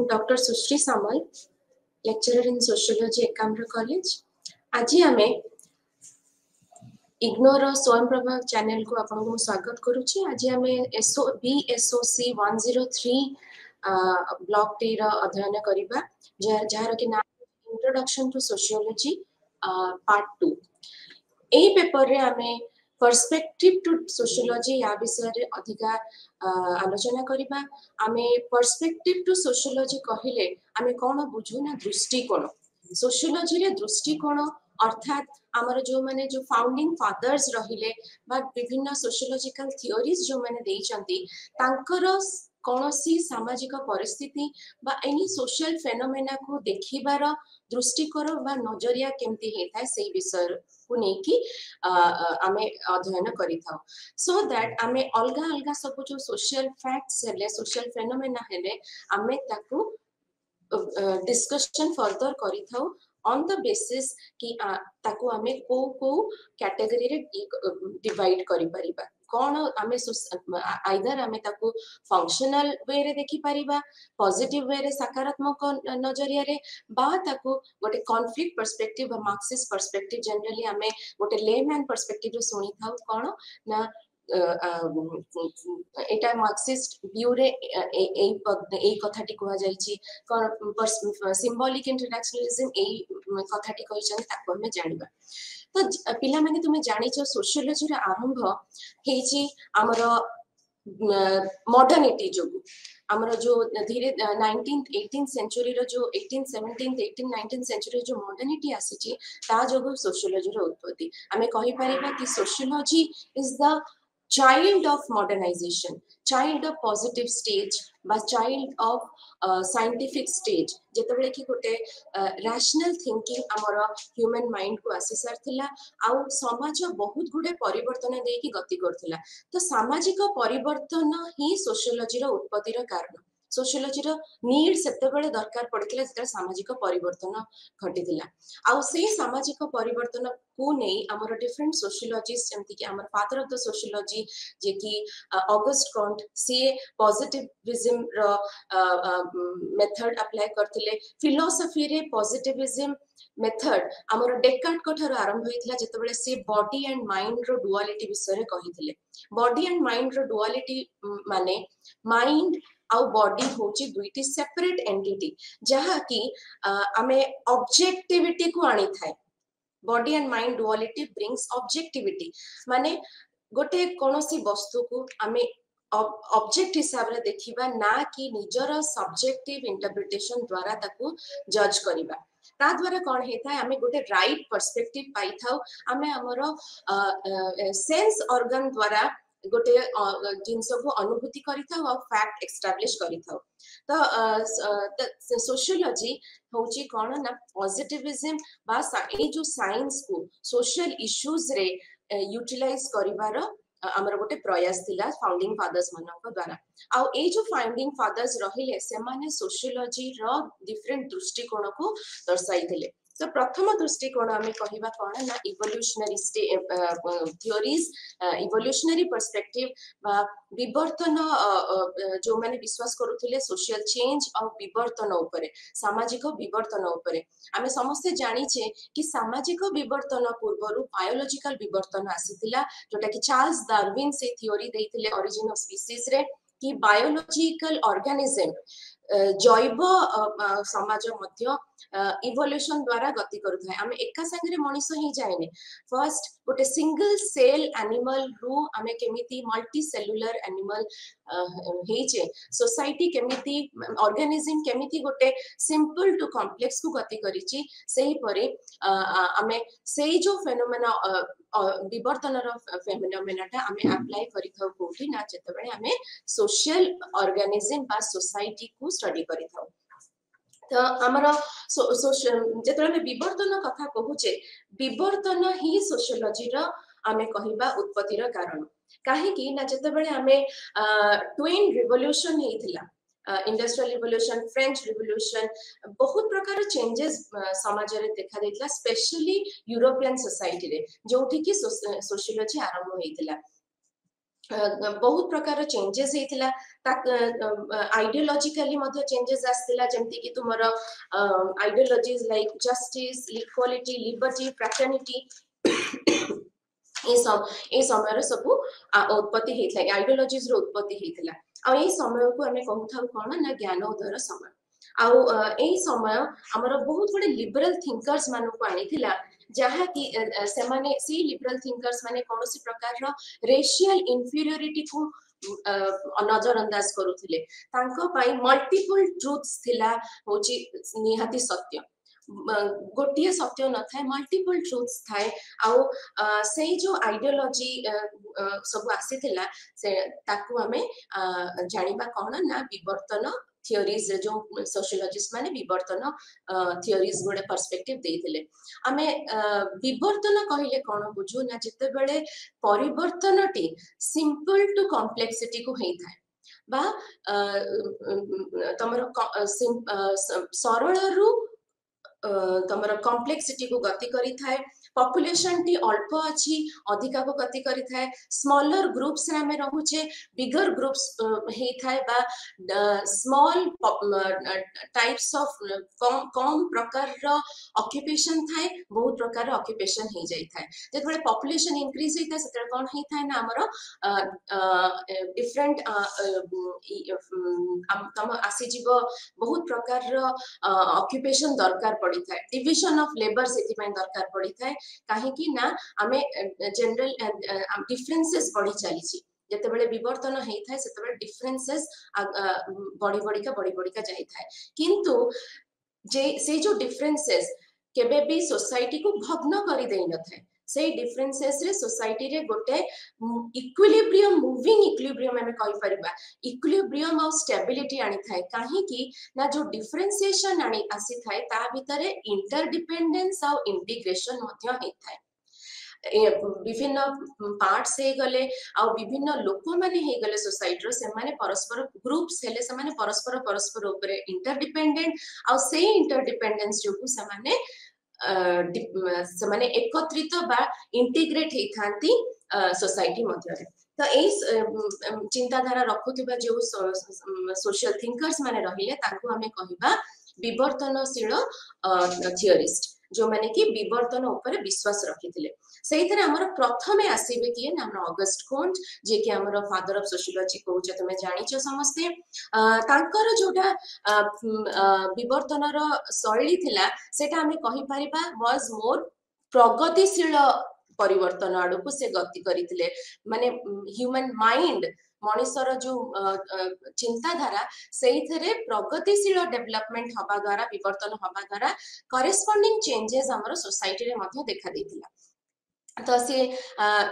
Doctor Sushri Samal, lecturer in sociology Ekamra college. आज आम ignore Swayamprabha channel को आपको स्वागत करुच्ची। आज आम BSOC 103 ब्लॉक टी अध्ययन करबा जार कि नाम इंट्रोडक्शन टू सोशियोलॉजी पार्ट 2। ए पेपर रे आमे पर्सपेक्टिव टू सोशियोलॉजी या विषय रे अधिका आलोचना करिबा। आमे पर्सपेक्टिव टू सोशियोलॉजी कहिले आमे कोन बुझू ना दृष्टिकोण। सोशियोलॉजी रे दृष्टिकोण अर्थात हमर जो माने जो फाउंडिंग फादर्स रहिले बा विभिन्न सोशियोलॉजिकल थियोरीज जो माने देइचंती तांकर कोनोसी सामाजिक परिस्थिति बा एनी सोशल फेनोमेना को देखिबार दृष्टिकोण बा नजरिया केमती हेता से विषय को नेकी आमे अध्ययन करिथाउ सो दैट आमे अलगा अलगा सब जो सोशल फैक्ट्स हेले सोशल फेनोमेना हेले आमे ताकू डिस्कशन फर्दर करिथाउ ऑन द बेसिस कि ताकू आमे को कैटेगरी रे डिवाइड करि परिबा। कौन आमे आइदर आमे ताकू फंक्शनल वे रे देखि परिबा, पॉजिटिव वे रे सकारात्मक नजरिया रे बा ताकू गोटे कॉन्फ्लिक्ट पर्सपेक्टिव बा मार्क्सिस्ट पर्सपेक्टिव जनरली आमे गोटे लेमैन पर्सपेक्टिव रे सुनी थाउ कोन ना एटा मार्क्सिस्ट व्यू रे ए कथाटी कहा जायछि कोन सिंबॉलिक इंटरनेशनलिज्म ए कथाटी कहिछन ताको हमें जानिबा। तो पिला माने तुमे जानिछो सोशियोलॉजी रे आरंभ हेछि हमर मॉडर्निटी जो हमर जो धीरे 19th 18th सेंचुरी रो जो 18th 17th 18th 19th century जो मॉडर्निटी आसीछि ता जो सोशियोलॉजी रो उत्पत्ति आमे कहि परिबा कि sociology is the child of modernization, child of positive stage बा child of scientific stage जेतबेले कि गोटे rational thinking हमर human mind को आसी सारथिला आउ समाज बहुत गुडे परिवर्तन देई कि गति करथिला। तो सामाजिक परिवर्तन ही सोशियोलॉजी रो उत्पत्ति रो कारण। सोशियोलॉजी रो नीड सेतेबेले दरकार पड़थिला जेता सामाजिक परिवर्तन घटिथिला आउ से सामाजिक परिवर्तन को नहीं हमर डिफरेंट सोशियोलॉजिस्ट जेमति कि हमर फादर ऑफ द सोशियोलॉजी जे कि ऑगस्ट कॉन्ट से पॉजिटिविज्म रो मेथड अप्लाई करथिले। फिलोसफी रे पॉजिटिविज्म मेथड हमर डेकार्ट कठर आरंभ होइथिला जेतेबेले से बॉडी एंड माइंड रो डुअलिटी विषय रे कहिथिले। बॉडी एंड माइंड रो डुअलिटी माने माइंड आउ बॉडी होची दुईटी सेपरेट एंटिटी जहा कि आमे ऑब्जेक्टिविटी को आनी थाए। Body and mind duality brings objectivity माने गोटे कोनोसी वस्तु को आमे ऑब्जेक्ट हिसाब रे देखिबा ना कि निजर सब्जेक्टिव इंटरप्रिटेशन द्वारा ताकू जज करिबा। ता द्वारा कोन हेता आमे गोटे राइट पर्सपेक्टिव पाई थाउ। आमे हमरो सेंस ऑर्गन द्वारा गोटे जिनस को अनुभूति करिथा और फैक्ट एस्टैब्लिश करिथा। तो सोशियोलॉजी होची कोन ना पॉजिटिविज्म बा ए जो साइंस को सोशल इश्यूज रे यूटिलाइज करिवार हमर गोटे प्रयास थिला फाउंडिंग फादर्स मनक द्वारा। आ ए जो फाउंडिंग फादर्स रहिले से माने सोशियोलॉजी रो डिफरेंट दृष्टिकोण को दर्शाई थिले। तो प्रथम दृष्टिकोण आमे कहिबा कोन ना इवोल्यूशनरी थियोरीज इवोल्यूशनरी पर्सपेक्टिव बा विवर्तन जो माने विश्वास करूथिले सोशल चेंज और विवर्तन ऊपर सामाजिक विवर्तन ऊपर। आमे समस्त जानि छे कि सामाजिक विवर्तन पूर्वरु बायोलॉजिकल विवर्तन आसीथिला जोटा कि चार्ल्स डार्विन से थियोरी देइथिले ओरिजिन ऑफ स्पीसीज रे कि बायोलॉजिकल ऑर्गेनिज्म जैव समाज मध्य इवोल्यूशन द्वारा गति करूथाय। आमे एका संगे मनुष्य ही जायने फर्स्ट गोटे सिंगल सेल एनिमल रु आमे केमिति मल्टी सेलुलर एनिमल हेचे सोसाइटी केमिति ऑर्गेनिज्म केमिति गोटे सिंपल टू कॉम्प्लेक्स को गति करिछि सेही परे आमे सेही जो फेनोमेना विवर्तन रो फेनोमेनाटा आमे अप्लाई करिथाउ कोठी ना जेतबेले आमे सोशल ऑर्गेनिज्म बा सोसाइटी को स्टडी करिथाउ। तो हमर जेतबेले विवर्तन कथा कहूचे विवर्तन ही सोशियोलॉजी रो आमे कहिबा उत्पत्ति रो कारण। काहे कि ना जेतबेले आमे ट्विन रिवोल्यूशन हेथिला इंडस्ट्रियल रिवोल्यूशन फ्रेंच रिवोल्यूशन बहुत प्रकार चेंजेस समाज रे देखा देथिला स्पेशली यूरोपियन सोसाइटी रे जोठी कि सोशियोलॉजी आरंभ हेथिला। बहुत प्रकार चेंजेस हेतिला आइडियोलॉजिकली मध्ये चेंजेस आस्तिला जेमति कि तुमर ideologies like justice equality liberty fraternity ए समय सब उत्पत्ति हेतिला आइडियोलॉजीज रो उत्पत्ति हेतिला आ ए समय को हमें कहू कोन ना ज्ञानोदयर समय आउ ए समय हमर बहुत बड़े लिबरल थिंकर्स मानु को आनिथिला जहा कि सेमाने सी लिबरल थिंकर्स माने कोनोसी प्रकार रो रेशियल इंफीरियरिटी को नजरअंदाज करूथिले तांको पाई मल्टीपल ट्रुथ्स थिला होची निहाती सत्य गोटिए सत्य न थाए मल्टीपल ट्रुथ्स थाए आउ से जो आइडियोलॉजी सब आसीथिला से ताकू हमें जानिबा कोन ना विवर्तन थियोरीज जो सोशियोलॉजिस्ट माने विवर्तन थियोरीज गोटे पर्सपेक्टिव देथिले आमे विवर्तन कहिले कोन बुझू ना जते बेले परिवर्तनटी सिंपल टू कॉम्प्लेक्सिटी को हेई थाए बा तमरो सरल रु तमरो कॉम्प्लेक्सिटी को गति करी थाए पॉपुलेशन टी अल्प अछि अधिका को गति करी थाए स्मॉलर ग्रुप्स रे हमें रहुचे बिगर ग्रुप्स हे थाए बा स्मॉल टाइप्स ऑफ कम प्रकार रो ऑक्युपेशन थाए बहुत प्रकार रो ऑक्युपेशन हे जाई थाए जेतबे पॉपुलेशन इंक्रीज हे थाए सेते कोन हे थाए ना हमरो डिफरेंट तम आसी जीव बहुत प्रकार रो ऑक्युपेशन दरकार पड़ी थाए डिविजन ऑफ लेबर सेति में दरकार पड़ी थाए काहे कि ना हमें जनरल डिफरेंसेस बढ़ी चली छी जते बेले विवर्तन हे थाए सेते बेले डिफरेंसेस बढ़ी का जाई थाए किंतु जे से जो डिफरेंसेस केबे भी सोसाइटी को भग्न करी देई न थाए से डिफरेंसेस रे सोसाइटी रे गोटे इक्विलिब्रियम मूविंग इक्विलिब्रियम हमें कहि परबा इक्विलिब्रियम ऑफ स्टेबिलिटी आनी थाए काहे कि ना जो डिफरेंशिएशन आनी आसी थाए ता भितरे इंटरडिपेंडेंस और इंटीग्रेशन मध्य हे थाए विभिन्न पार्ट्स हे गले आ विभिन्न लोक माने हे गले सोसाइटी रो से माने परस्पर ग्रुप्स हेले से माने परस्पर ऊपर इंटरडिपेंडेंट आ से इंटरडिपेंडेंस जो से माने समाने एकत्रित बा इंटीग्रेट हे थांती सोसाइटी मध्यरे तो ए चिंताधारा रखुथिबा जो सोशल थिंकर्स माने रहिले ताकू हमें कहिबा विवर्तनशील थियोरिस्ट जो माने कि विवर्तन ऊपर विश्वास रखिथिले सेहितरे हमर प्रथमे आसीबे कि ना हमर ऑगस्ट कोंट जे कि हमर फादर ऑफ सोशियोलॉजी कहउछ तमे जानिछ समस्ते तांकर जोटा विवर्तनर शैली थिला सेटा हमें कहि परिबा वाज मोर प्रगतिशील परिवर्तन आडू को से गति करिथिले माने ह्यूमन माइंड मनुष्यर जो चिंताधारा से प्रगतिशील डेवलपमेंट हवा द्वारा विवर्तन हवा द्वारा करेस्पोंडिंग चेंजेस हमर सोसाइटी रे मध्य देखा देथिला तो से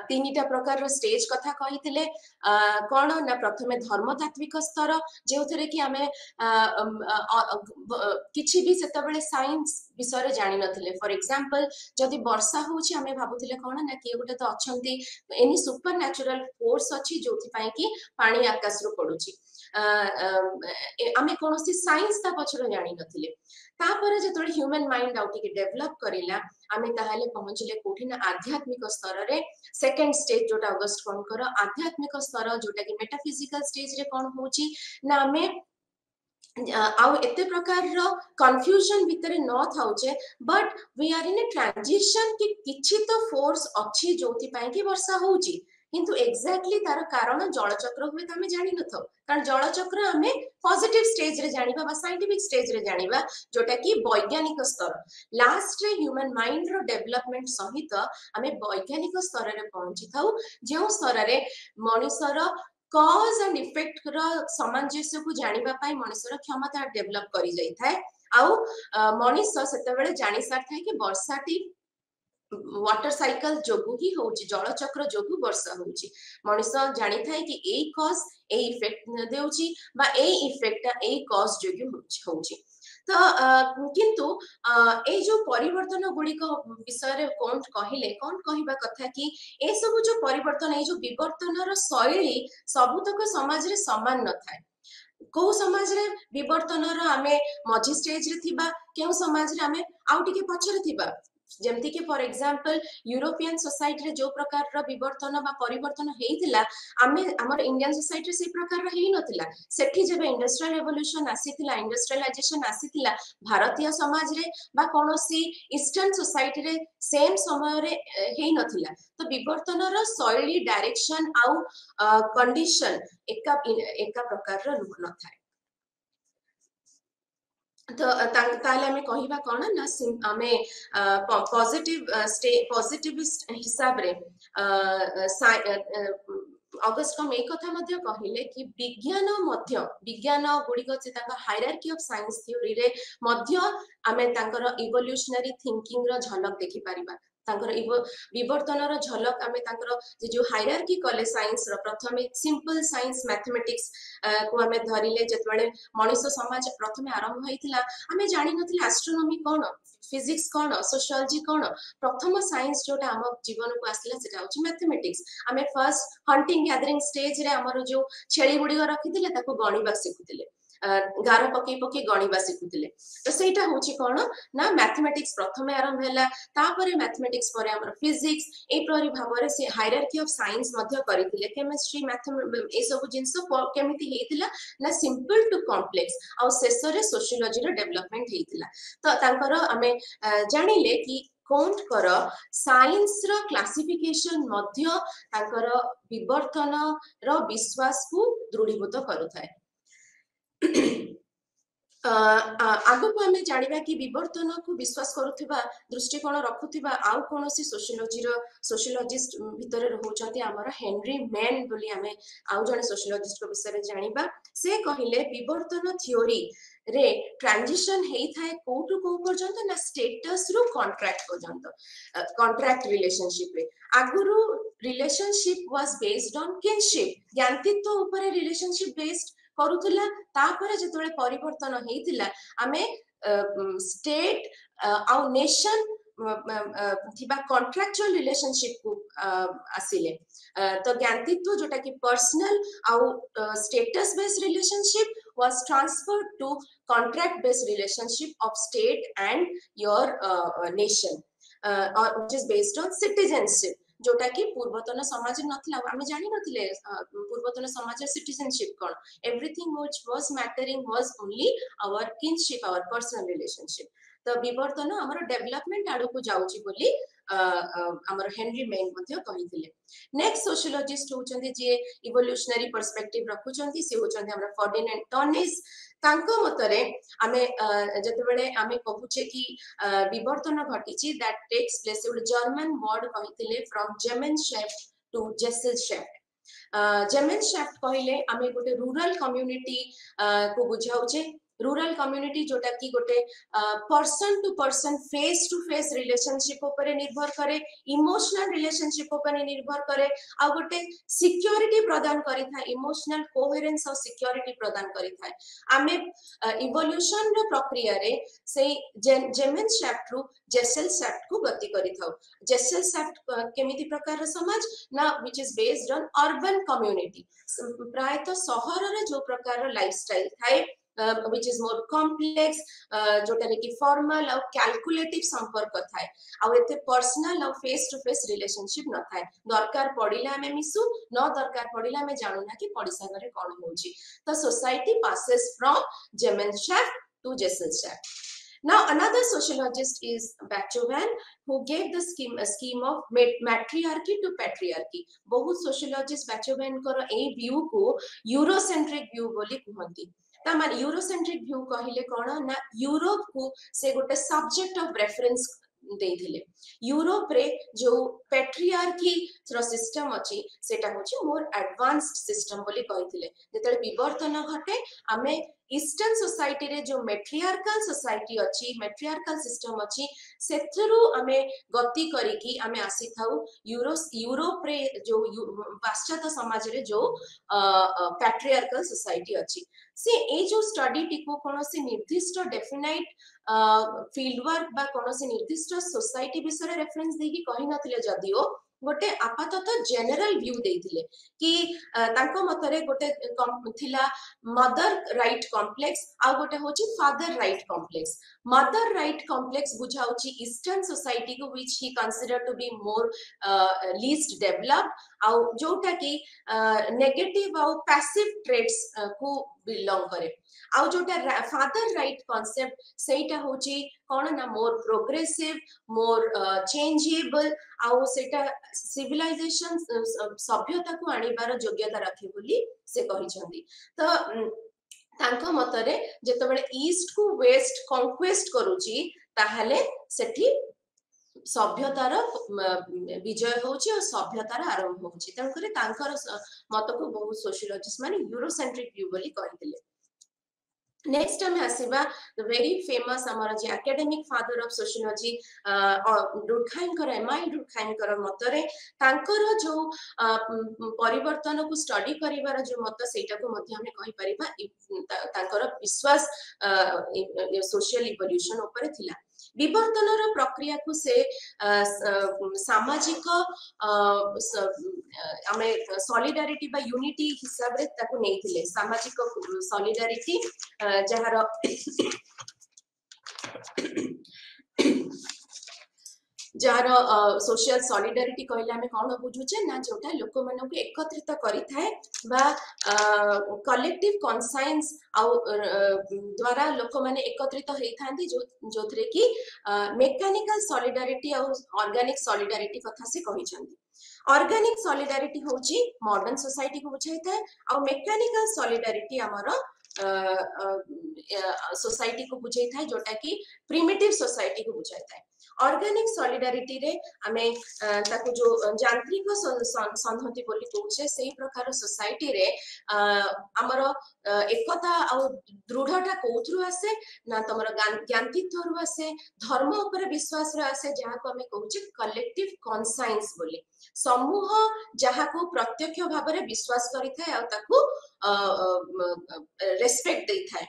तीनिटा प्रकार स्टेज कथा कहिथिले कोन ना प्रथमे धर्मतात्विक स्तर जेउथरे कि हमें किछि भी सेतबेले साइंस विषय रे जानि नथिले फॉर एग्जांपल जदि वर्षा होछि हमें भाबुथिले कोन ना कि गोटे तो अछंती एनी सुपर नेचुरल फोर्स अछि जोथि पई कि पानी आकाश रो पडुछि आमे कोनोसी साइंस ता पछरो जानि नथिले तापर जेतोळे ह्यूमन माइंड आउट के डेवलप करिला आमे ताहाले पहुंचले कोठी ना आध्यात्मिक स्तर रे सेकंड स्टेज जोटा अगस्त कोन कर आध्यात्मिक स्तर जोटा कि मेटाफिजिकल स्टेज रे कोन होची ना आमे आउ एते प्रकार रो कंफ्यूजन भितरे न थाउचे but we are in a transition कि किछि तो फोर्स अछि जोथि पई कि वर्षा होची किंतु एग्जैक्टली तार कारण जलचक्र हुए तो हमें जानि न थाउ कारण जलचक्र हमें पॉजिटिव स्टेज रे जानिबा बा साइंटिफिक स्टेज रे जानिबा जोटा कि वैज्ञानिक स्तर लास्ट रे ह्यूमन माइंड रो डेवलपमेंट सहित हमें वैज्ञानिक स्तर रे पहुंची थाउ जे स्तर रे मनुष्यर कॉज एंड इफेक्ट रो सामंजस्य को जानिबा पाई मनुष्यर क्षमता डेवलप करी जाई थाए आउ मनुष्य सेते बेले जानि सार थाए कि वर्षाटी वाटर साइकिल जोगु ही होची जलचक्र जोगु वर्षा होची मनुष्य जानि थाए कि ए कॉज ए इफेक्ट देउची बा ए इफेक्ट ए कॉज जोगु होची तो किंतु ए जो परिवर्तन गुडी को विषय रे कोन कहिले कोन कहिबा कथा कि ए सब जो परिवर्तन ए जो विवर्तन रो शैली सबुतक समाज रे समान न थाए को समाज रे विवर्तन रो हमें मझी स्टेज रे थिबा केउ समाज रे हमें आउ टिके पछरे थिबा जेमती कि फॉर एग्जांपल यूरोपियन सोसाइटी रे जो प्रकार रो विवर्तन बा परिवर्तन हेइतिला आमे हमर इंडियन सोसाइटी रे से प्रकार रो हेइ नथिला सेठी जेबे industrial revolution आसीतिला industrialisation आसीतिला Bharatiya Samaj रे बा कोनोसी ईस्टर्न सोसाइटी रे सेम समय रे हेइ नथिला तो विवर्तन रो शैली डायरेक्शन आउ कंडीशन एका प्रकार रो न थाए तो ताले हमें कहिबा कोन ना हमें पॉजिटिविस्ट हिसाब रे अगस्त कम एक कथा मध्य कहिले कि विज्ञान गुड़िक से हायरार्की ऑफ साइंस थ्योरी रे मध्य आमे तांकर इवोल्यूशनरी थिंकिंग रो झलक देखि परिबा तांकर विवर्तन रो झलक आमे तांकर जे जो हायरार्की कले साइंस रो प्रथमे सिंपल साइंस मैथमेटिक्स को आमे धरिले जेतबेले मनुष्य समाज प्रथमे आरंभ होइतिला आमे जानि नथिले एस्ट्रोनॉमी कोन फिजिक्स कोन सोशियोलॉजी कोन प्रथम साइंस जोटा हम जीवन को आसिला सेटा होची मैथमेटिक्स आमे फर्स्ट हंटिंग गैदरिंग स्टेज रे हमर जो छेली गुडी रखितिले ताको गणिबा सिखुतिले गार पके पके गणिबा सिखुतिले तो सेटा होची कोन ना मैथमेटिक्स प्रथमे आरंभ हैला तापरे मैथमेटिक्स परे हमर फिजिक्स ए परि भाबरे से हायरार्की ऑफ साइंस मध्य करितिले केमिस्ट्री मैथमेटिक्स ए सब जिंस केमिति हेतिला ना सिंपल टू कॉम्प्लेक्स आ शेषरे सोशियोलॉजी रो डेवलपमेंट हेतिला तो तांकर हमें जानिले कि कोंट कर साइंस रो क्लासिफिकेशन मध्य तांकर विवर्तन रो विश्वास को दृढ़ीभूत करूथाय आगु को हमें जानिबा कि विवर्तन को विश्वास करूथिबा दृष्टिकोण रखुथिबा आउ कोनोसी सोशियोलॉजिस्ट भितर रहउचंती हमर हेनरी मैन बोली हमें आउ जने सोशियोलॉजिस्ट को विषय रे जानिबा से कहिले विवर्तन थ्योरी रे ट्रांजिशन हेइ थाए कोटु को पर्यंत ना स्टेटस रु कॉन्ट्रैक्ट पर्यंत कॉन्ट्रैक्ट रिलेशनशिप रे आगुरु relationship was based on kinship ज्ञानतित्व ऊपर रिलेशनशिप बेस्ड करूथिला तापरे जेतबेले परिवर्तन हेइतिला आमे स्टेट आ नेशन थिबा कॉन्ट्रैक्चुअल रिलेशनशिप को आसिले तो ज्ञानतित्व जोटा कि पर्सनल आ status based relationship was transferred to contract based relationship of state and your nation which is based on citizenship जोटा कि पूर्वतन समाज नथिला आमे जानि नथिले पूर्वतन समाज सिटीजनशिप कोन everything which was mattering was only our kinship our personal relationship तो विवर्तन हमर डेवलपमेंट आडू को जाउची बोली हमर हेनरी मेन मध्ये कहिथिले नेक्स्ट सोशियोलॉजिस्ट होचंदी जे इवोल्यूशनरी पर्सपेक्टिव रखुचंदी से होचंदी हमर फर्डिनेंड टर्नेस तांको मतरे आमे जतबेले आमे कहूचे कि विवर्तन घटिची दैट टेक्स प्लेस उड जर्मन वर्ड कहिथिले फ्रॉम जेमेनशेफ्ट टू जेसेलशेफ्ट जेमेनशेफ्ट कहले आमे गोटे रूरल कम्युनिटी को बुझाउचे रूरल कम्युनिटी जोटा कि गोटे person to person face to face relationship ऊपर निर्भर करे इमोशनल रिलेशनशिप ऊपर निर्भर करे आ गोटे सिक्योरिटी प्रदान करि था इमोशनल कोहेरेंस और सिक्योरिटी प्रदान करि था आमे इवोल्यूशन रो प्रक्रिया रे से जेमेनशेफ्ट रु जेसेलशेफ्ट को गति करि थाउ जेसेलशेफ्ट केमिति प्रकार समाज ना which is based on urban community प्रायतः शहर रे जो प्रकार लाइफस्टाइल थाए which is more complex जोटा रे कि फॉर्मल और कैलकुलेटिव संपर्क थाए आ एते पर्सनल और फेस टू फेस रिलेशनशिप न थाए दरकार पडिला हमें मिसु न दरकार पडिला हमें जानू ना कि पडिसा घरे कोन होची तो society passes from जेमेनशेफ्ट to जेसेलशेफ्ट Now another sociologist is Bachofen who gave the scheme of matriarchy to patriarchy. बहुत sociologist Bachofen करो ए व्यू को यूरोसेंट्रिक व्यू बोली कहंती ता मान यूरोसेंट्रिक व्यू कहिले कोन ना यूरोप को से गोटे सब्जेक्ट ऑफ रेफरेंस देथिले यूरोप रे जो पैट्रियार्की रो सिस्टम अछि सेटा होछि मोर एडवांस्ड सिस्टम बोली कहिथिले जेतले विवर्तन घटे आमे ईस्टर्न सोसाइटी रे जो मैट्रियार्कल सोसाइटी अछि मैट्रियार्कल सिस्टम अछि सेथरु आमे गति करी कि आमे आसी थाउ यूरोप रे जो पाश्चात्य समाज रे जो पैट्रियार्कल सोसाइटी अछि से ए जो स्टडी टिको कोनोसी निर्दिष्ट डेफिनाइट फील्ड वर्क बा कोनोसी निर्दिष्ट सोसाइटी विषय रेफरेंस देकी कहि नथिले जदियो गोटे आपातत जेनरल व्यू देथिले कि तांको मतरे गोटे थिला मदर राइट कॉम्प्लेक्स आ गोटे होची father right complex mother right complex बुझाउची ईस्टर्न सोसाइटी को which he consider to be more least developed आ जोटा कि नेगेटिव आ पैसिव ट्रेट्स को बिलोंग करे आ जोटा फादर राइट कांसेप्ट सेटा होची कोन ना मोर प्रोग्रेसिव मोर चेंजेबल आ सेटा सिविलाइजेशन सभ्यता को आनिबार योग्यता रखे बोली से कहिसंदी तो तांको मतरे जेतबेले ईस्ट को वेस्ट कॉन्क्वेस्ट करूची ताहले सेठी सभ्यतार विजय होची और सभ्यतार आरंभ होची तनकरे तांकर मत को बहुत सोशियोलॉजिस्ट माने यूरोसेंट्रिक व्यू बोली कहितले नेक्स्ट हम आसीबा द वेरी फेमस हमर जे एकेडमिक फादर ऑफ सोशियोलॉजी डुर्कहाइम कर एमआई डुर्कहाइम कर मतरे तांकर जो परिवर्तन को स्टडी करिवार जो मत सेटा को मध्य हम कहि परिबा तांकर विश्वास सोशल इवोल्यूशन ऊपर थिला विवर्तनर प्रक्रिया को से सामाजिक आमे सॉलिडारिटी बा यूनिटी हिसाब रे ताको नेथिले सामाजिक सॉलिडारिटी जहार जार सोशल सॉलिडारिटी कहले हमें कौन बुझुचे ना जोटा लोक मानन को एकत्रित करि थाए बा कलेक्टिव कॉन्साइंस आ द्वारा लोक माने एकत्रित हेइ थांती जोथरे कि मेकानिकल सॉलिडारिटी आ ऑर्गेनिक सॉलिडारिटी कथा से कहि छंती ऑर्गेनिक सॉलिडारिटी होची मॉडर्न सोसाइटी को बुझाई थाए आ मेकानिकल सॉलिडारिटी हमरो सोसाइटी को बुझाई थाए जोटा कि प्रिमिटिव सोसाइटी को बुझाई थाए ऑर्गेनिक सॉलिडारिटी रे हमें ताको जो यांत्रिक संहति बोली कहूचे सेही प्रकार सोसाइटी रे हमर एकता आ दृढ़ता कोथरु आसे ना तमर ज्ञानतित्व रु आसे धर्म ऊपर विश्वास रे आसे जहा को हमें कहूचे कलेक्टिव कॉन्साइंस बोली समूह जहा को प्रत्यक्ष भाव रे विश्वास करि थाए आ ताको रेस्पेक्ट देइ थाए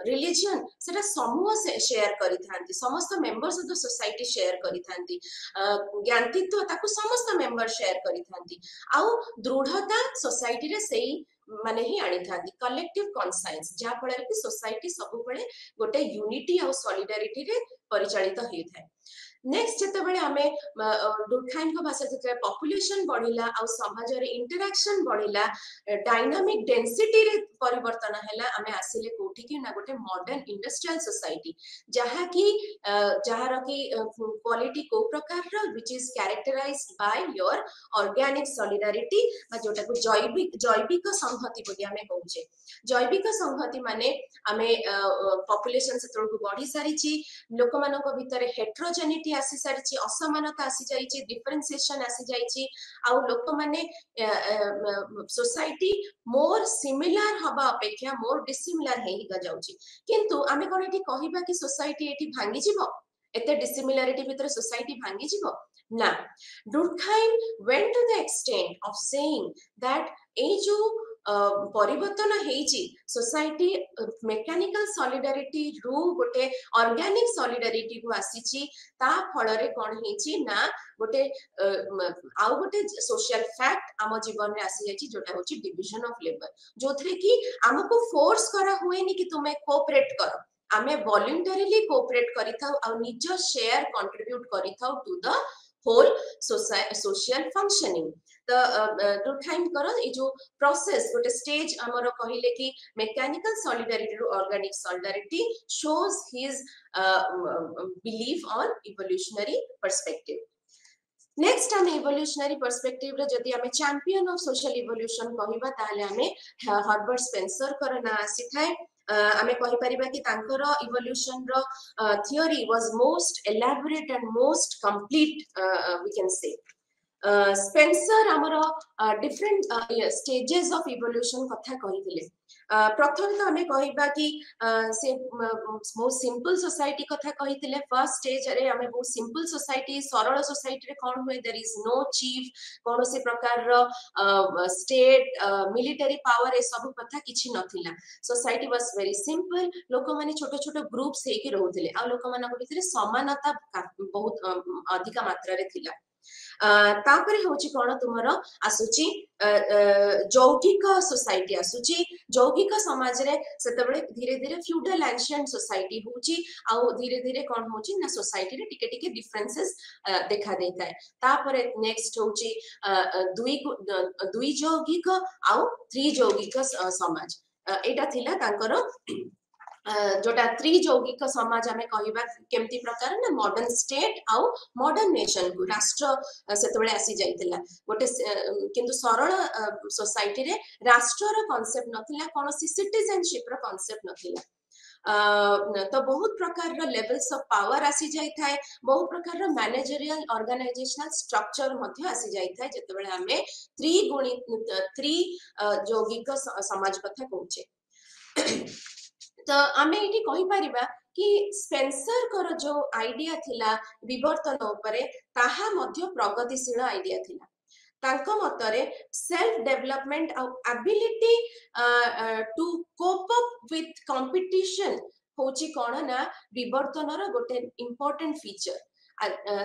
रिलीजन सेटा समूह से शेयर करि थांती समस्त members of the society share करि थांती ज्ञानतित्व ताको समस्त मेंबर शेयर करि थांती आ दृढ़ता सोसाइटी रे सेही माने ही आनी थांती कलेक्टिव कॉन्साइंस जहा फळे कि सोसाइटी सब बळे गोटे यूनिटी आ सॉलिडारिटी रे परिचालित हेइ थाए नेक्स्ट जेतेबेले हमें डुर्कहाइम को भाषा जेते पॉपुलेशन बढ़िला आ समाज रे इंटरेक्शन बढ़िला डायनामिक डेंसिटी रे परिवर्तन हैला हमें आसिले कोठी कि ना गोटे मॉडर्न इंडस्ट्रियल सोसाइटी जहा कि जहार कि क्वालिटी को प्रकार रो which is characterized by your organic solidarity बा जोटा को जैविक संहति बोली हमें कहूचे जैविक संहति माने हमें पॉपुलेशन से को बढ़ी सारिची लोक मानक भितरे हेट्रोजेनिटी आसी सारिची असमानता आसी जाईची डिफरेंशिएशन आसी जाईची आ लोक माने सोसाइटी मोर सिमिलर हबा अपेक्षा मोर डिसिमिलर हेइ ग जाउची किंतु आमे कोन एठी कहिबा कि सोसाइटी एठी भांगी जिवो एते डिसिमिलरिटी भितरे सोसाइटी भांगी जिवो ना Durkheim went to the extent of saying that ए जो परिवर्तन हेइची सोसाइटी मेकानिकल सॉलिडारिटी रु गोटे ऑर्गेनिक सॉलिडारिटी को आसीची ता फल रे कोन हेइची ना गोटे आ गोटे सोशल फैक्ट आम जीवन रे आसी जाईची जोटा होची डिविजन ऑफ लेबर जोथरे कि हमको फोर्स करा हुएनी कि तुमे कोऑपरेट करो आमे वॉलंटरीली कोऑपरेट करिथाउ आ निज शेयर कंट्रीब्यूट करिथाउ to the whole social functioning तो डुर्कहाइम करो ए जो प्रोसेस गोटे स्टेज हमरो कहिले कि mechanical solidarity to organic solidarity shows his belief on evolutionary perspective next हम इवोल्यूशनरी पर्सपेक्टिव रे जदी हमें चैंपियन ऑफ सोशल इवोल्यूशन कहिबा ताले हमें हर्बर्ट स्पेंसर कर ना आसी थाए आमे कहि परिबा कि तांकर इवोल्यूशन रो theory was most elaborate and most complete we can say Spencer हमरो डिफरेंट स्टेजेस ऑफ इवोल्यूशन कथा कहि दिले प्रथम तो हमें कहिबा कि से मोस्ट सिंपल सोसाइटी कथा कहि दिले फर्स्ट स्टेज रे हमें बहुत सिंपल सोसाइटी सरल सोसाइटी रे कोन होय देयर इज नो चीफ कोन से प्रकार रो स्टेट मिलिटरी पावर ए सब कथा किछि नथिला सोसाइटी वाज वेरी सिंपल लोक माने छोटो छोटो ग्रुप्स हे कि रहउथिले आ लोक मानक भितरे समानता बहुत अधिक मात्रा रे थिला तापरे होची कोन तुमरो आसुची जौगिक सोसाइटी आसुची जौगिक समाज रे सेतबळे धीरे धीरे फ्यूडल एंशिएंट सोसाइटी होची आ धीरे धीरे कोन होची ना सोसाइटी रे टिके टिके डिफरेंसेस देखा देता है तापरे नेक्स्ट होची दुई जौगिक आ थ्री जौगिक समाज एटा थिला तांकर जोटा त्रिजौगिक समाज आमे कहिबा केमती प्रकार ना मॉडर्न स्टेट आउ मॉडर्न नेशन को राष्ट्र सेतबळे आसी जाइतिला गोटे किंतु सरल सोसाइटी रे राष्ट्र रो कांसेप्ट नथिला कोनोसी सिटीजनशिप रो कांसेप्ट नथिला तो बहुत प्रकार रो लेवल्स ऑफ पावर आसी जाई थाए बहुत प्रकार रो मैनेजरियल ऑर्गेनाइजेशनल स्ट्रक्चर मध्ये आसी जाई थाए जेतबळे आमे त्रि जौगिक समाज कथा कहूचे तो आमे एठी कहि परिबा कि स्पेंसर कर जो आइडिया थिला विवर्तन उपरे ताहा मध्य प्रगतिशील आइडिया थिला तांको मतरे सेल्फ डेवलपमेंट और ability to cope up with competition होची कोन ना विवर्तन रो गोटे इंपोर्टेंट फीचर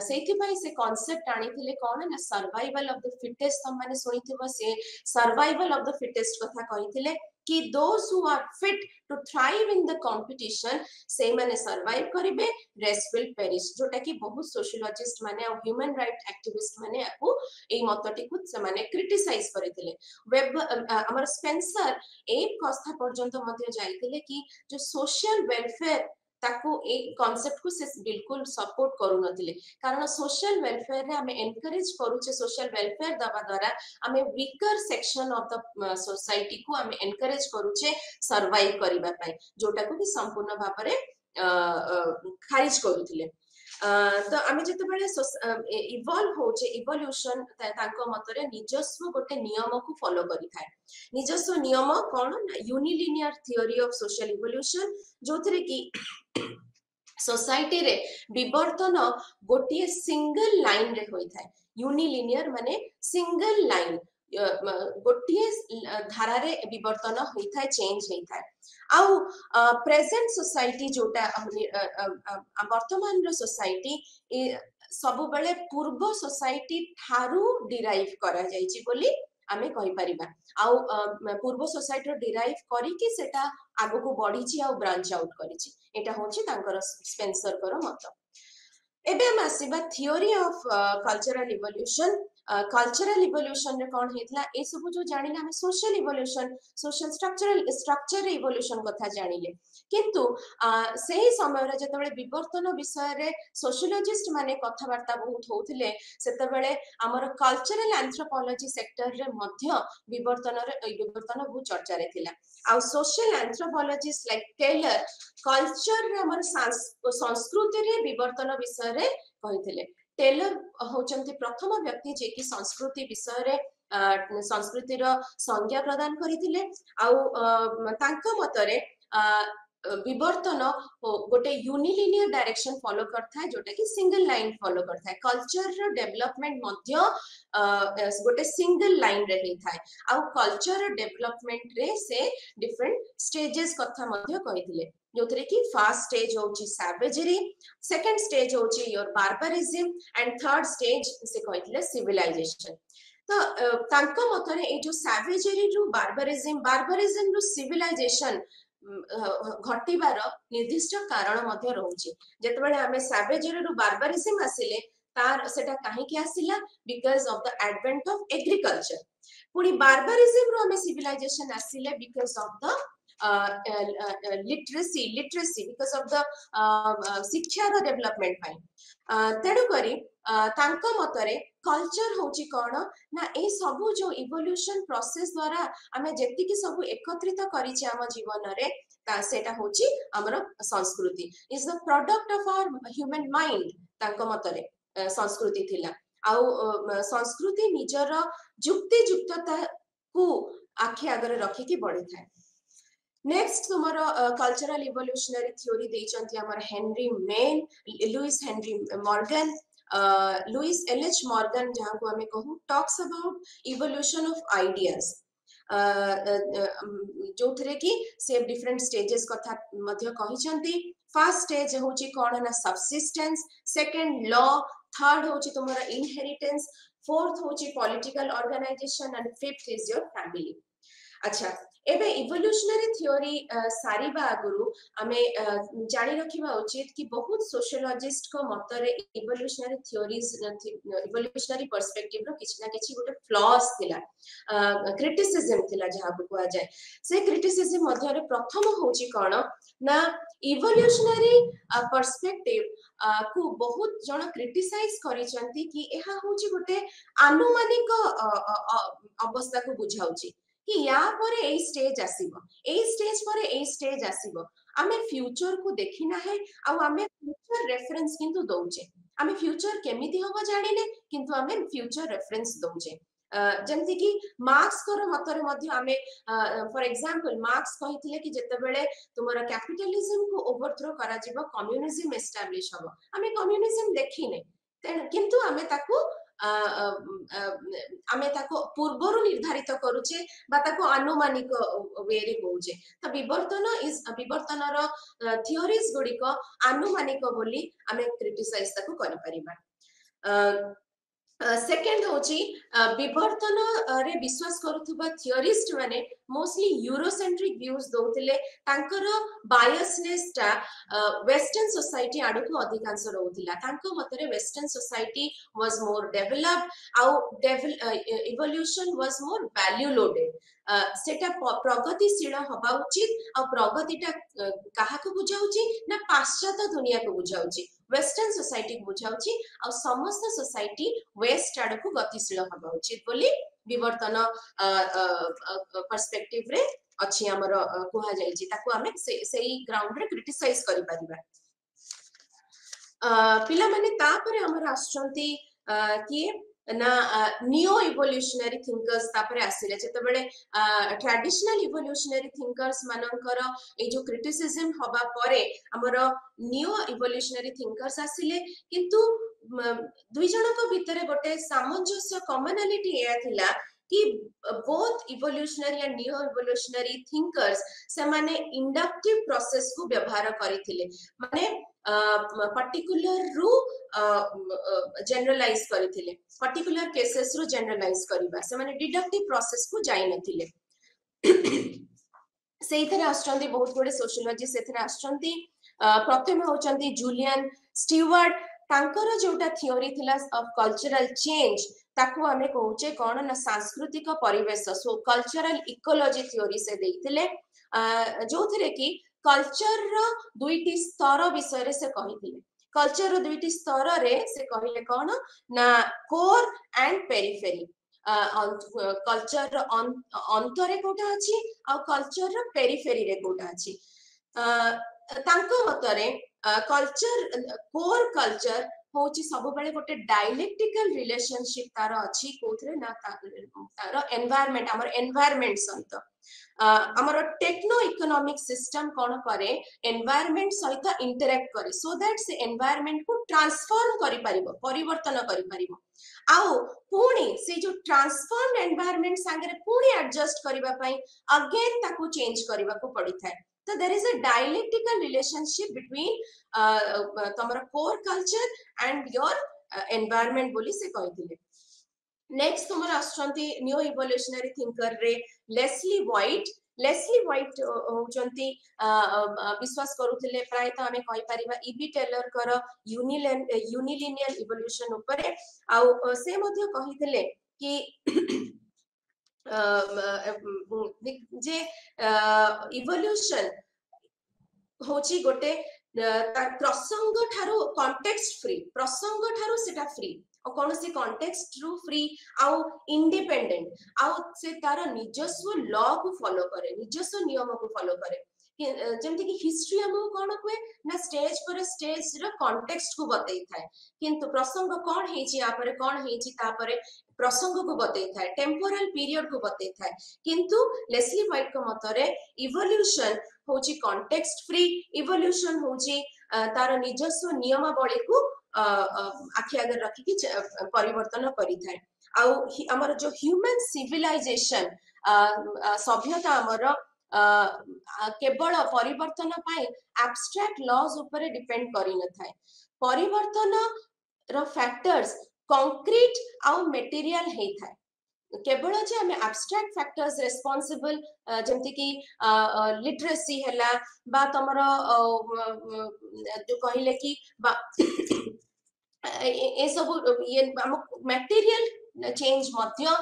सेथिबाई से कांसेप्ट आनी थिले कोन ना सर्वाइवल ऑफ द फिटेस्ट हम माने सुनिथिबो से सर्वाइवल ऑफ द फिटेस्ट कथा कहिथिले कि those who are fit to thrive in the competition से माने सर्वाइव करिवे रेस्ट विल पेरिश जोटा कि बहुत सोशियोलॉजिस्ट माने और ह्यूमन राइट एक्टिविस्ट माने आपु एई मतटी को से माने क्रिटिसाइज करथिले वेब हमर स्पेंसर एक कथा पर्यंत मध्ये जाइथिले कि जो सोशल वेलफेयर ताको ए कांसेप्ट को से बिल्कुल सपोर्ट करू नथिले कारण सोशल वेलफेयर रे हमें एनकरेज करूचे सोशल वेलफेयर दबा द्वारा हमें weaker section of the society को हमें एनकरेज करूचे सर्वाइव करिबा पई जोटा को भी संपूर्ण भाबरे खारिज करूथिले तो आमे जते बेले इवॉल्व होचे इवोल्यूशन तांको मतरे निजस्व गोटे नियम को फॉलो करि थाए निजस्व नियम कोन यूनिलिनियर थ्योरी ऑफ सोशल इवोल्यूशन जोथरे कि सोसाइटी रे विवर्तन गोटे सिंगल लाइन रे होई थाए यूनिलिनियर माने सिंगल लाइन गोटे धारा रे विवर्तन होई थाए चेंज होई थाए आउ प्रेजेंट सोसाइटी जोटा वर्तमान रो सोसाइटी सब बेले पूर्व सोसाइटी थारू डिराइव करा जायछि बोली आमे कहि परिबा आउ पूर्व सोसाइटी रो डिराइव करी कि सेटा आगो को बढ़ी छि आउ ब्रांच आउट करी छि एटा होछि तांकर स्पेंसर कर मत एबे हम आसीबा theory of cultural evolution cultural evolution रे कोन हेतला ए सब जो जानिले हम social evolution social structure evolution कथा जानिले किंतु सेही समय रे जतबेले विवर्तन विषय रे सोशियोलॉजिस्ट माने कथा वार्ता बहुत होथिले सेतबेले हमर कल्चरल एंथ्रोपोलॉजी सेक्टर रे मध्य विवर्तन बहुत चर्चा रे थिला आ social anthropologist like Tylor culture रे हमर संस्कृति रे विवर्तन विषय रे कहिथिले टेलर होचंती प्रथम व्यक्ति जे कि संस्कृति विषय रे संस्कृति रो संज्ञा प्रदान करिथिले आउ तांका मतरे विवर्तन गोटे यूनिलिनियर डायरेक्शन फॉलो करता है जोटा कि सिंगल लाइन फॉलो करता है कल्चर रो डेवलपमेंट मध्य गोटे सिंगल लाइन रे ही थाए आउ कल्चर डेवलपमेंट रे से डिफरेंट स्टेजेस कथा मध्य कहिथिले जोथरे कि फर्स्ट स्टेज होची सैवेजरी सेकंड स्टेज होची योर बार्बारिज्म एंड थर्ड स्टेज से कहिथिले सिविलाइजेशन तो तांका मतरे ए जो सैवेजरी रो बार्बारिज्म रो सिविलाइजेशन घटिबार निर्दिष्ट कारण मध्य रहउची जेतबेले हमें सैवेजरी रो बार्बारिज्म आसिले तार सेटा काहे कि आसिला because of the advent of agriculture पुनी बार्बारिज्म रो हमें सिविलाइजेशन आसिले because of the literacy because of the शिक्षा रो डेवलपमेंट पाई तेडु करी तांका मतरे कल्चर होची कोन ना ए सब जो इवोल्यूशन प्रोसेस द्वारा हमें जेति कि सब एकत्रित करिछि हम जीवन रे ता सेटा होची हमर संस्कृति is the product of our human mind तांका मतरे संस्कृति थिला आउ संस्कृति निजर युक्ति युक्तता को आखि आगरे रखि कि बढ़ी थाए नेक्स्ट तुम्हारा कल्चरल इवोल्यूशनरी थ्योरी देचंती हमर Henry Maine Lewis Henry Morgan Lewis L H Morgan जहां को हमें कहू talks about evolution of ideas जो थरे कि से डिफरेंट स्टेजेस कथा मध्य कहिसंती फर्स्ट स्टेज होची कोन ना सब्सिस्टेंस सेकंड लॉ थर्ड होची तुम्हारा इनहेरिटेंस, फोर्थ होची political organisation and fifth is your family. अच्छा एबे इवोल्यूशनरी थ्योरी सारिबा आगुरु आमे जानि रखिबा उचित कि बहुत सोशियोलॉजिस्ट को मतरे इवोल्यूशनरी थ्योरीज इवोल्यूशनरी पर्सपेक्टिव रो किछि ना किछि गोटे फ्लॉस थिला, क्रिटिसिज्म थिला जहा को कुआ जाय। से क्रिटिसिज्म मध्य रे प्रथम होची कोन ना इवोल्यूशनरी पर्सपेक्टिव को बहुत जण क्रिटिसाइज करिसंती कि एहा होची गोटे आनुमानिक अवस्था को बुझाउची कि या पर ए स्टेज आसीबो, ए स्टेज पर ए स्टेज आसीबो, आमे फ्यूचर को देखिना है आ आमे फ्यूचर रेफरेंस किंतु दउचे, आमे फ्यूचर केमिति होबो जानिने किंतु आमे फ्यूचर रेफरेंस दउचे। जेमति कि मार्क्स कर मतरे मध्य आमे फॉर एग्जांपल मार्क्स कहिथिले कि जेतेबेले तुमरा कैपिटलिज्म को ओवरथ्रो करा जिवो कम्युनिज्म एस्टैब्लिश हबो, आमे कम्युनिज्म देखिने किंतु आमे ताकू आमे ताको पूर्वरु निर्धारित करूचे बा ताको आनुमानिक वे रे होउचे। त विवर्तन रो थियोरीज गुडी को आनुमानिक बोली आमे क्रिटिसाइज ताको करि परिबा। सेकेंड होची विवर्तन रे विश्वास करूथबा थियोरिस्ट माने मोस्टली यूरोसेंट्रिक व्यूज दोथिले, तांकर बायसनेस ता वेस्टर्न सोसाइटी आडु को अधिकांश रहउथिला। तांको मतरे western society was more developed आउ evolution was more value loaded. सेटा प्रगतिशील हबा उचित आ प्रगतिटा काहा को बुझाउची ना पाश्चात्य दुनिया को बुझाउची, वेस्टर्न सोसाइटी को बुझाउची आ समस्त सोसाइटी वेस्ट आड़ को गतिशील हबा उचित बोली विवर्तन पर्सपेक्टिव रे अछि हमर कुहा जायछि, ताको हमें सेही ग्राउंड रे क्रिटिसाइज करि परिबा। पिला माने ता परे हमर आछंती कि ना नियो इवोल्यूशनरी थिंकर्स तापरे आसिले, जेतेबेले ट्रेडिशनल इवोल्यूशनरी थिंकर्स मानकर ए जो क्रिटिसिज्म हबा परे हमर नियो इवोल्यूशनरी थिंकर्स आसिले, किंतु दुई जनक भितरे गोटे सामंजस्य कॉमनलिटी एया थिला कि both evolutionary and neo evolutionary thinkers से माने इंडक्टिव प्रोसेस को व्यवहार करिथिले, माने पर्टिकुलर रु जनरलाइज करिथिले, पर्टिकुलर केसेस रु जनरलाइज करिबा, से माने डिडक्टिव प्रोसेस को जाई नथिले। सेइथरे आछंती बहुत गुडे सोशियोलॉजिस्ट सेथरे आछंती, प्रथम होचंती जूलियन स्टीवर्ट, तांकर जोटा थियोरी थिला ऑफ कल्चरल चेंज ताकू हमें कहूचे कोन ना सांस्कृतिक परिवेश, सो कल्चरल इकोलॉजी थियोरी से देइथिले, जो थिरे कि कल्चर रो दुईटी स्तर विषय रे से कहिथिले। कल्चर रो दुईटी स्तर रे से कहिले कोन ना कोर एंड पेरिफेरी, कल्चर अंतरे कोटा अछि आ कल्चर रो पेरिफेरी रे कोटा अछि। तांको मतरे कल्चर कोर कल्चर होची सब बेले गोटे डायलेक्टिकल रिलेशनशिप तार अछि कोथरे ना तार एनवायरनमेंट, हमर एनवायरनमेंट सहित हमर टेक्नो इकोनॉमिक सिस्टम कोन करे एनवायरनमेंट सहित इंटरैक्ट करे, सो दैट से एनवायरनमेंट को ट्रांसफॉर्म करि परिबो, परिवर्तन करि परिबो, आउ पुणी से जो ट्रांसफॉर्म एनवायरनमेंट संगे पुणी एडजस्ट करिबा पई अगेन ताकू चेंज करिबा को पड़ी थाए। So there is a dialectical relationship between तमरा core culture and your environment बोली से कहिथिले। नेक्स्ट तमरा आछंती न्यू इवोल्यूशनरी थिंकर रे लेस्ली व्हाइट होचंती विश्वास करूथिले प्राय तो हमें कहि परिबा ईबी टेलर कर यूनिलिनियर इवोल्यूशन ऊपर, आ से मध्य कहिथिले कि जे इवोल्यूशन होची गोटे प्रसंग ठारो कॉन्टेक्स्ट फ्री, प्रसंग ठारो सेटा फ्री और कौन सी कॉन्टेक्स्ट रु फ्री आउ इंडिपेंडेंट, आउ से तार निजस्व लॉ को फॉलो करे, निजस्व नियम को फॉलो करे। जेमति कि हिस्ट्री हमो कोन हुए ना स्टेज पर स्टेज रो कॉन्टेक्स्ट को बतई थाए, किंतु प्रसंग कोन हेची या पर कोन हेची ता पर प्रसंग को बतई थाए, टेम्पोरल पीरियड को बतई थाए, किंतु लेस्ली व्हाइट को मतरे इवोल्यूशन होची कॉन्टेक्स्ट फ्री, इवोल्यूशन होची तार निजस्व नियमावली को आखि आगे रखी कि परिवर्तन करि थाए। आउ हमर जो ह्यूमन सिविलाइजेशन सभ्यता हमर केवल परिवर्तन पाई एब्स्ट्रैक्ट लॉज ऊपर डिपेंड करि न थाए, परिवर्तन रो फैक्टर्स कंक्रीट आउ मटेरियल हे थाए केवल जे आम एब्स्ट्रैक्ट फैक्टर्स रेस्पॉन्सिबल जमती कि लिटरेसी हैला बा तमरो जो कहले कि बा ए सब ये मटेरियल चेंज मध्य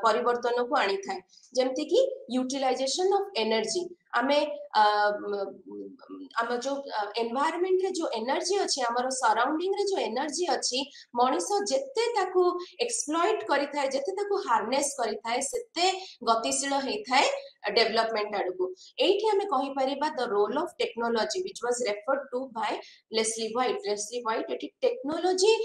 परिवर्तन को आनी थाए जमती कि यूटिलाइजेशन ऑफ एनर्जी आमे आम जो एनवायरनमेंट रे जो एनर्जी अच्छी आमर सराउंडिंग रे जो एनर्जी अच्छी मनीष जेते ताकू एक्सप्लॉइट करि थाए जेते ताकू हार्नेस करि थाए सेते गतिशील हेई थाए डेवलपमेंट आडको एठी हमें कहि परिबा the role of technology which was referred to by Leslie White एठी टेक्नोलॉजी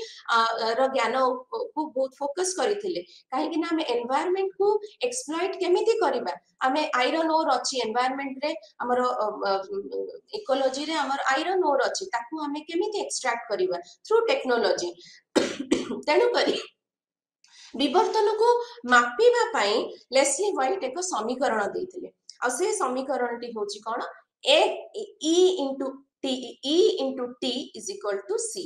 रो ज्ञान को बहुत फोकस करथिले काहे कि ना हमें एनवायरनमेंट को एक्सप्लॉइट केमिति करबा हमें आयरन ओर अच्छी एनवायरनमेंट रे हमर इकोलॉजी रे हमर आयरन ओर अच्छी ताकू हमें केमिति एक्सट्रैक्ट करबा थ्रू टेक्नोलॉजी तेनु करी विवर्तन को मापिबा पई लेस्ली व्हाइट एक समीकरण देथिले आ से समीकरण टी होची कोन ए E into T is equal to C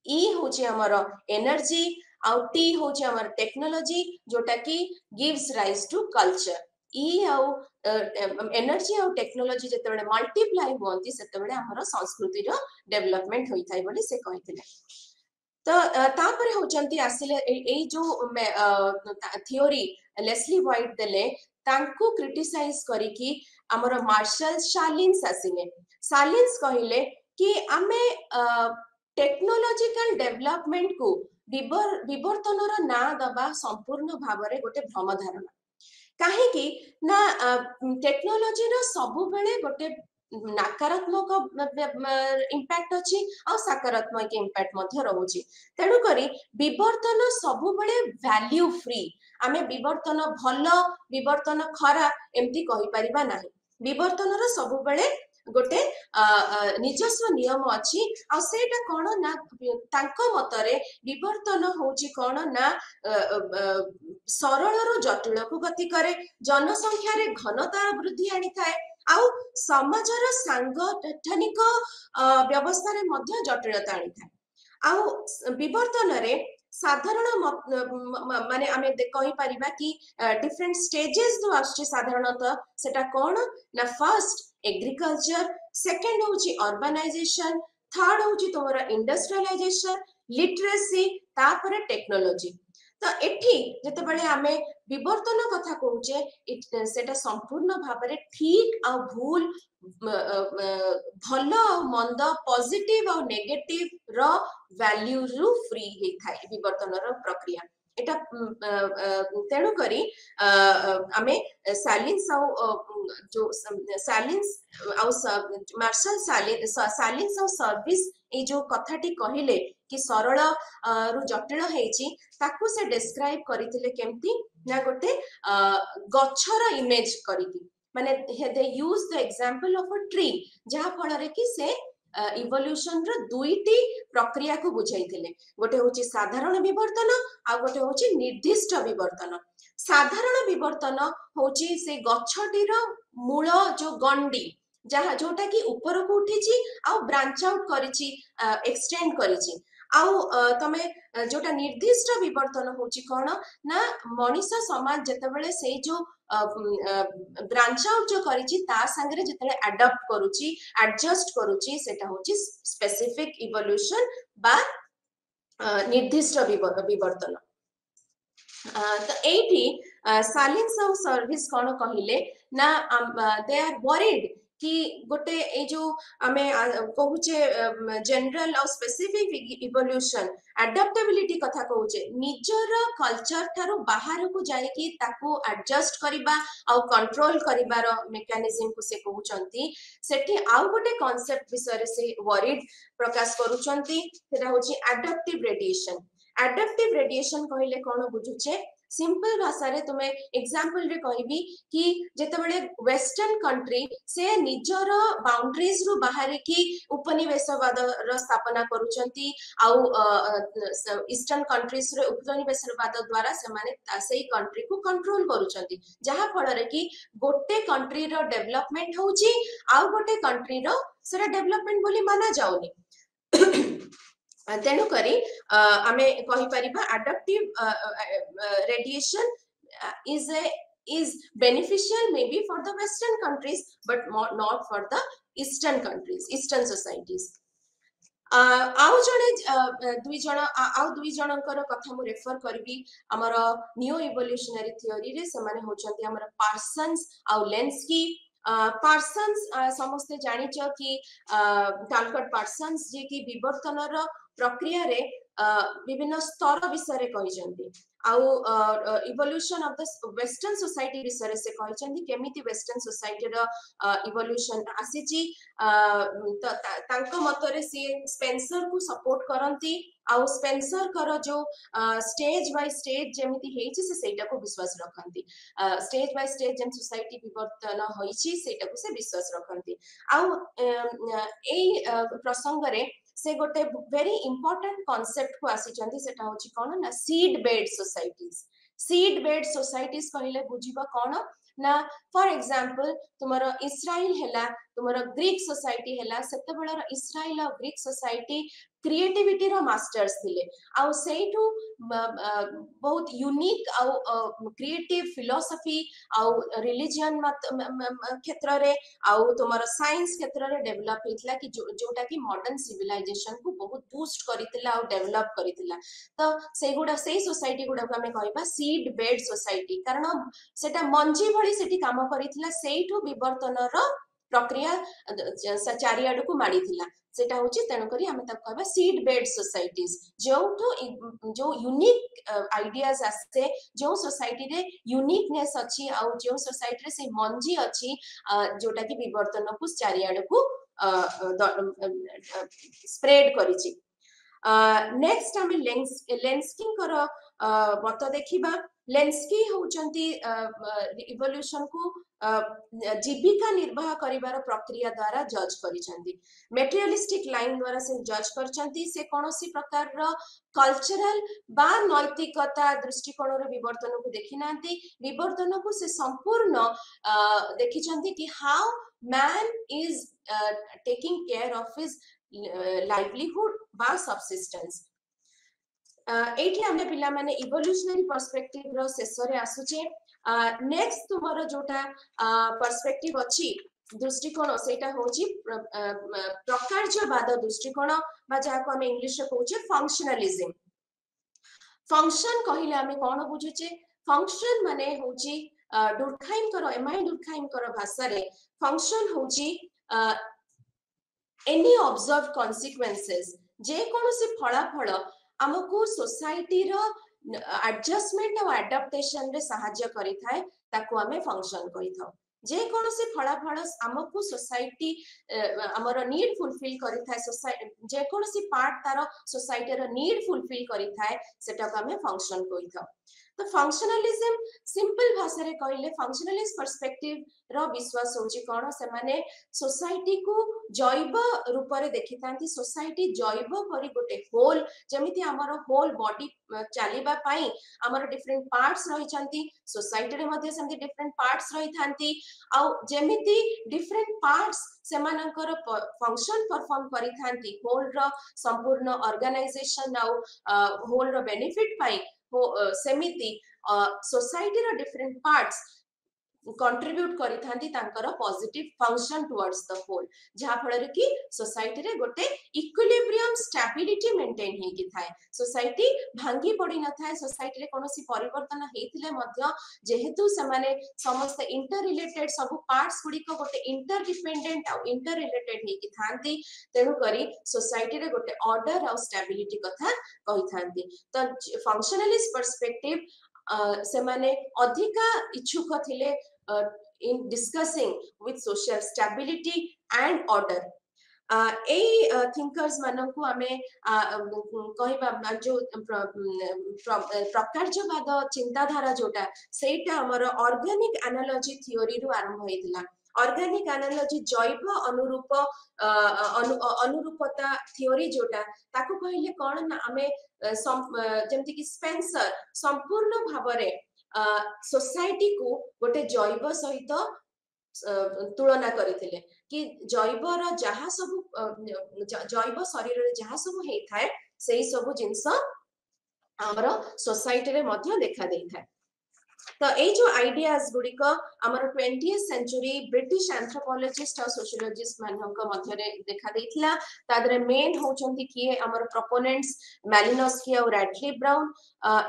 E होची हमर एनर्जी आ टी होची हमर टेक्नोलॉजी जोटा कि gives rise to culture E आ एनर्जी आ टेक्नोलॉजी जेतेबेले मल्टीप्लाई होंती सेतेबेले हमर संस्कृति रो डेवलपमेंट होई थाई बोली से कहिथिले तो तापरे होचंती आसिले ए जो थियोरी लेस्ली व्हाइट देले तांको क्रिटिसाइज करिकी हमर मार्शल सालिन्स आसिले सालिन्स कहिले कि आमे टेक्नोलॉजिकल डेवलपमेंट को विवर्तन रो ना दबा संपूर्ण भाबरे गोटे भ्रम धारणा काहे कि ना टेक्नोलॉजी रो सब बेले गोटे नकारात्मक इम्पैक्ट अच्छी और सकारात्मक इम्पैक्ट मध्य रहउची तेणु करी विवर्तन सब बेले वैल्यू फ्री आमे विवर्तन भलो विवर्तन खराब एमती कहि परिबा नाही विवर्तन रो सब बेले गोटे निजस्व नियम अच्छी आ सेटा कोन ना तांको मतरे विवर्तन होची कोन ना सरल रो जटिल को गति करे जनसंख्या रे घनता वृद्धि आनी थाए आउ समाजर सांगठनिक व्यवस्था रे मध्य जटिलता आनी थाए आउ विवर्तन रे साधारण माने आमे कहि परिबा कि डिफरेंट स्टेजेस जो आछे साधारणतः सेटा कोन ना फर्स्ट एग्रीकल्चर सेकंड होची अर्बनाइजेशन थर्ड होची तोमरा इंडस्ट्रियलाइजेशन लिटरेसी तापरे टेक्नोलॉजी तो एठी जते बेले आमे विवर्तन कथा कहूचे सेटा संपूर्ण भाबरे ठीक आ भूल भलो मंद पॉजिटिव और नेगेटिव रो वैल्यू रु फ्री हे थाए विवर्तन रो प्रक्रिया एटा तेणु करी आमे सालिन्स जो सालिन्स मार्शल सालिन्स सर्विस ए जो कथाटी कहिले कि सरल रु जटिल हेची ताकू से डिस्क्राइब करिथिले केमती ना गोटे गछर इमेज करिकी माने they use the example of a tree जहा फल रे कि से इवोल्यूशन रो दुईटी प्रक्रिया को बुझाइथिले गोटे होची साधारण विवर्तन आ गोटे होची निर्दिष्ट विवर्तन साधारण विवर्तन होची से गछटीर मूल जो गंडी जहा जोटा कि ऊपर को उठीची आ ब्रांच आउट करिची एक्सटेंड करिची आउ तमे जोटा निर्दिष्ट विवर्तन होची कोन ना मनीष समाज जतेबेले से जो ब्रांच आउट जो करिची ता संगे जतेबेले अडॉप्ट करूची एडजस्ट करूची सेटा होची स्पेसिफिक इवोल्यूशन बा निर्दिष्ट विवर्तन तो एठी सालिन्स ऑफ सर्विस कोन कहिले ना दे आर वरीड कि गोटे ए जो आमे कहूचे जनरल और स्पेसिफिक इवोल्यूशन एडाप्टेबिलिटी कथा कहूचे निजर कल्चर थारो बाहर को जाय कि ताको एडजस्ट करिबा और कंट्रोल करिबार मेकानिज्म को से कहउचंती सेठी आउ गोटे कांसेप्ट विषय से वरीड प्रकाश करूचंती सेटा होची एडाप्टिव रेडिएशन कहले कोन बुझुचे सिंपल भाषा रे तुमे एग्जांपल रे कहबी कि जेतेबेले वेस्टर्न कंट्री से निजर बाउंड्रीज रु बाहर की उपनिवेशवाद रो स्थापना करूचंती आउ ईस्टर्न कंट्रीज रे उपनिवेशवाद द्वारा से माने सेही कंट्री को कंट्रोल करूचंती जहा फल रे कि गोटे कंट्री रो डेवलपमेंट होची आउ गोटे कंट्री रो सेरा डेवलपमेंट बोली माना जाउनी तेणु करी आमे कहि परिबा adaptive radiation is a is beneficial maybe for the western countries but not for the eastern countries, eastern societies. आउ जणे दुई जण आउ दुई जनकर कथा मु रेफर करबी हमर न्यू इवोल्यूशनरी थ्योरी रे समाने होचंती हमर पार्सन्स आउ लेंस्की पार्सन्स समस्ते जानिच कि टालकट पार्सन्स जे कि विवर्तनर प्रक्रिया रे विभिन्न स्तर विषय कही आउ evolution of the western society विषय से कही केमिति वेस्टर्न सोसाइटी रो इवोल्यूशन आसीची तांको मतरे से स्पेंसर को सपोर्ट करंती आउ स्पेंसर कर जो स्टेज बाय स्टेज जेमिति हेछि से सेटा को विश्वास रखंती स्टेज बाय स्टेज जेम सोसाइटी विवर्तन होइछि सेटा को से विश्वास रखंती आउ एई प्रसंग रे से गोटे वेरी इंपोर्टेंट कांसेप्ट को आसी चंदी सेटा होछि कोन ना सीड बेड सोसाइटीज कहले बुझिबा कोन ना फॉर एग्जांपल तुम्हारा इस्राएल हैला तुम्हारा ग्रीक सोसाइटी हैला सेते बेलर इस्राएल और ग्रीक सोसाइटी क्रिएटिविटी रो मास्टर्स थिले आउ सेठू बहुत यूनिक आउ क्रिएटिव फिलोसफी आउ रिलीजन क्षेत्र रे आउ तुम्हारा साइंस क्षेत्र रे डेवलप हेतला कि जोटा कि मॉडर्न सिविलाइजेशन को बहुत बूस्ट करितला आउ डेवलप करितला तो सेगुडा से सोसाइटी गुडा को हमें कहबा सीड बेड सोसाइटी कारण सेटा मंजी भली सेठी काम करितला सेठू विवर्तन रो प्रक्रिया चारियाड को माड़ी थिला सेटा होची तेनु करी हमें तब कहबा सीड बेड सोसाइटीज जो यूनिक आइडियाज आसे जो सोसाइटी रे यूनिकनेस अछि आ जो सोसाइटी रे से मंजी अछि जोटा कि विवर्तन को चारियाड को स्प्रेड करिछि नेक्स्ट हमें लेंस्की कर मत देखिबा लेंस्की होचंती इवोल्यूशन को जीविका निर्वाह करिवार प्रक्रिया द्वारा जज करिसंती मेटेरियलिस्टिक लाइन द्वारा से जज करचंती से कोनोसी प्रकार रो कल्चरल बा नैतिकता दृष्टिकोण रो विवर्तन को देखि नांती विवर्तन को से संपूर्ण देखिचंती कि how man is taking care of his livelihood बा सबसिस्टेंस एठी हमें पिला माने इवोल्यूशनरी पर्सपेक्टिव रो शेषरे आसुचे नेक्स्ट तुमरो जोटा पर्सपेक्टिव अछि दृष्टिकोण सेटा होची प्रकारजवाद दृष्टिकोण बा जाको हम इंग्लिश रे कहूचे फंक्शनलिज्म फंक्शन कहिले हमें कोन बुझुचे फंक्शन माने होची डुरखाइम करो एमआई डुरखाइम करो भाषा रे फंक्शन होची एनी ऑब्जर्व कॉन्सिक्वेंसेस जे कोनोसी फलाफल हमको सोसाइटी रो एडजस्टमेंट और एडाप्टेशन रे सहाय्य करि थाए ताको हमें फंक्शन कहि थाउ जे कोनोसी फलाफल हमको सोसाइटी हमर नीड फुलफिल करि थाए सोसाइटी जे कोनोसी पार्ट तारो सोसाइटी रो नीड फुलफिल करि थाए सेटा को हमें फंक्शन कहि थाउ तो फंक्शनलिज्म सिंपल भाषा रे कहले फंक्शनलिस्ट पर्सपेक्टिव रो विश्वास होची कोन से माने सोसाइटी को जैव रूप रे देखितांती सोसाइटी जैव परि गोटे होल जेमिति हमर होल बॉडी चलीबा पई हमर डिफरेंट पार्ट्स रहि छंती सोसाइटी रे मध्ये सेमति डिफरेंट पार्ट्स रहि थांती आ जेमिति डिफरेंट पार्ट्स सेमानकर फंक्शन परफॉर्म करि थांती होल रो संपूर्ण ऑर्गेनाइजेशन आ होल रो बेनिफिट पई सेमिति सोसाइटी रो डिफरेंट पार्ट्स कंट्रीब्यूट करि थांती तांकर positive function towards the whole जहा फଳରେ कि सोसाइटी रे गोटे इक्विलिब्रियम स्टेबिलिटी मेंटेन हे कि थाए सोसाइटी भांगी पड़ी न थाए सोसाइटी रे कोनोसी परिवर्तन हेतिले मध्य जेहेतु से माने समस्त इंटर रिलेटेड सब पार्ट्स गुडी को गोटे इंटर डिपेंडेंट आ इंटर रिलेटेड हे कि थांती तेनु करी सोसाइटी रे गोटे ऑर्डर आ स्टेबिलिटी कथा कहि थांती तो फंक्शनलिस्ट पर्सपेक्टिव से माने अधिका इच्छुक थिले in discussing with social stability and order ए थिंकर्स मानकु हमें कहबा जो प्रकारजवाद चिंताधारा जोटा सेटा हमर ऑर्गेनिक एनालॉजी थ्योरी रु आरंभ होइतिला ऑर्गेनिक एनालॉजी जैव अनुरूप अनुरूपता थ्योरी जोटा ताकु कहले कोन ना हमें जेमति कि स्पेंसर संपूर्ण भाबरे सोसाइटी को गोटे जैव सहित तुलना करथिले कि जैव रो जहा सब जैव शरीर रे जहा सब हेइ थाए सेही सब जिंस हमर सोसाइटी रे मध्य देखा देइथाय। तो ये जो आइडियाज गुड़िक आमर 20th सेंचुरी ब्रिटिश एंथ्रोपोलॉजिस्ट और सोशियोलॉजिस्ट मानक मध्य देखा देइथिला। तादरे मेन होचंती किए आमर प्रोपोनेंट्स मैलिनोस्की और रैडक्लिफ ब्राउन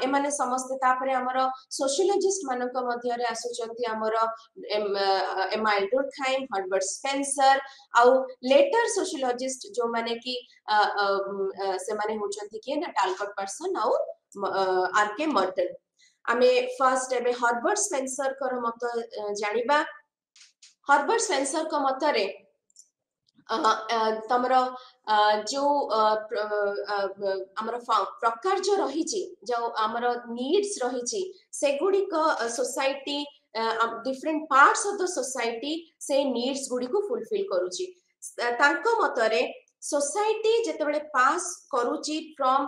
एमाने समस्त तापरे आमर सोशियोलॉजिस्ट मानक मध्य रे आसुचंती आमर एमाइल डुर्कहाइम हर्बर्ट स्पेंसर आउ लेटर सोशियोलॉजिस्ट जो माने कि से माने होचंती किए ना टालकट पर्सन आउ आरके मर्टन। आमे फर्स्ट एबे हर्बर्ट स्पेंसर कर मत जानिबा। हर्बर्ट स्पेंसर को मतरे तमर जो हमर प्रकार जो रही जो हमर नीड्स रही सेगुडी को society different parts of the society से नीड्स गुडी को फुलफिल करूची। तांको मतरे सोसाइटी जेतेबेले पास करूची फ्रॉम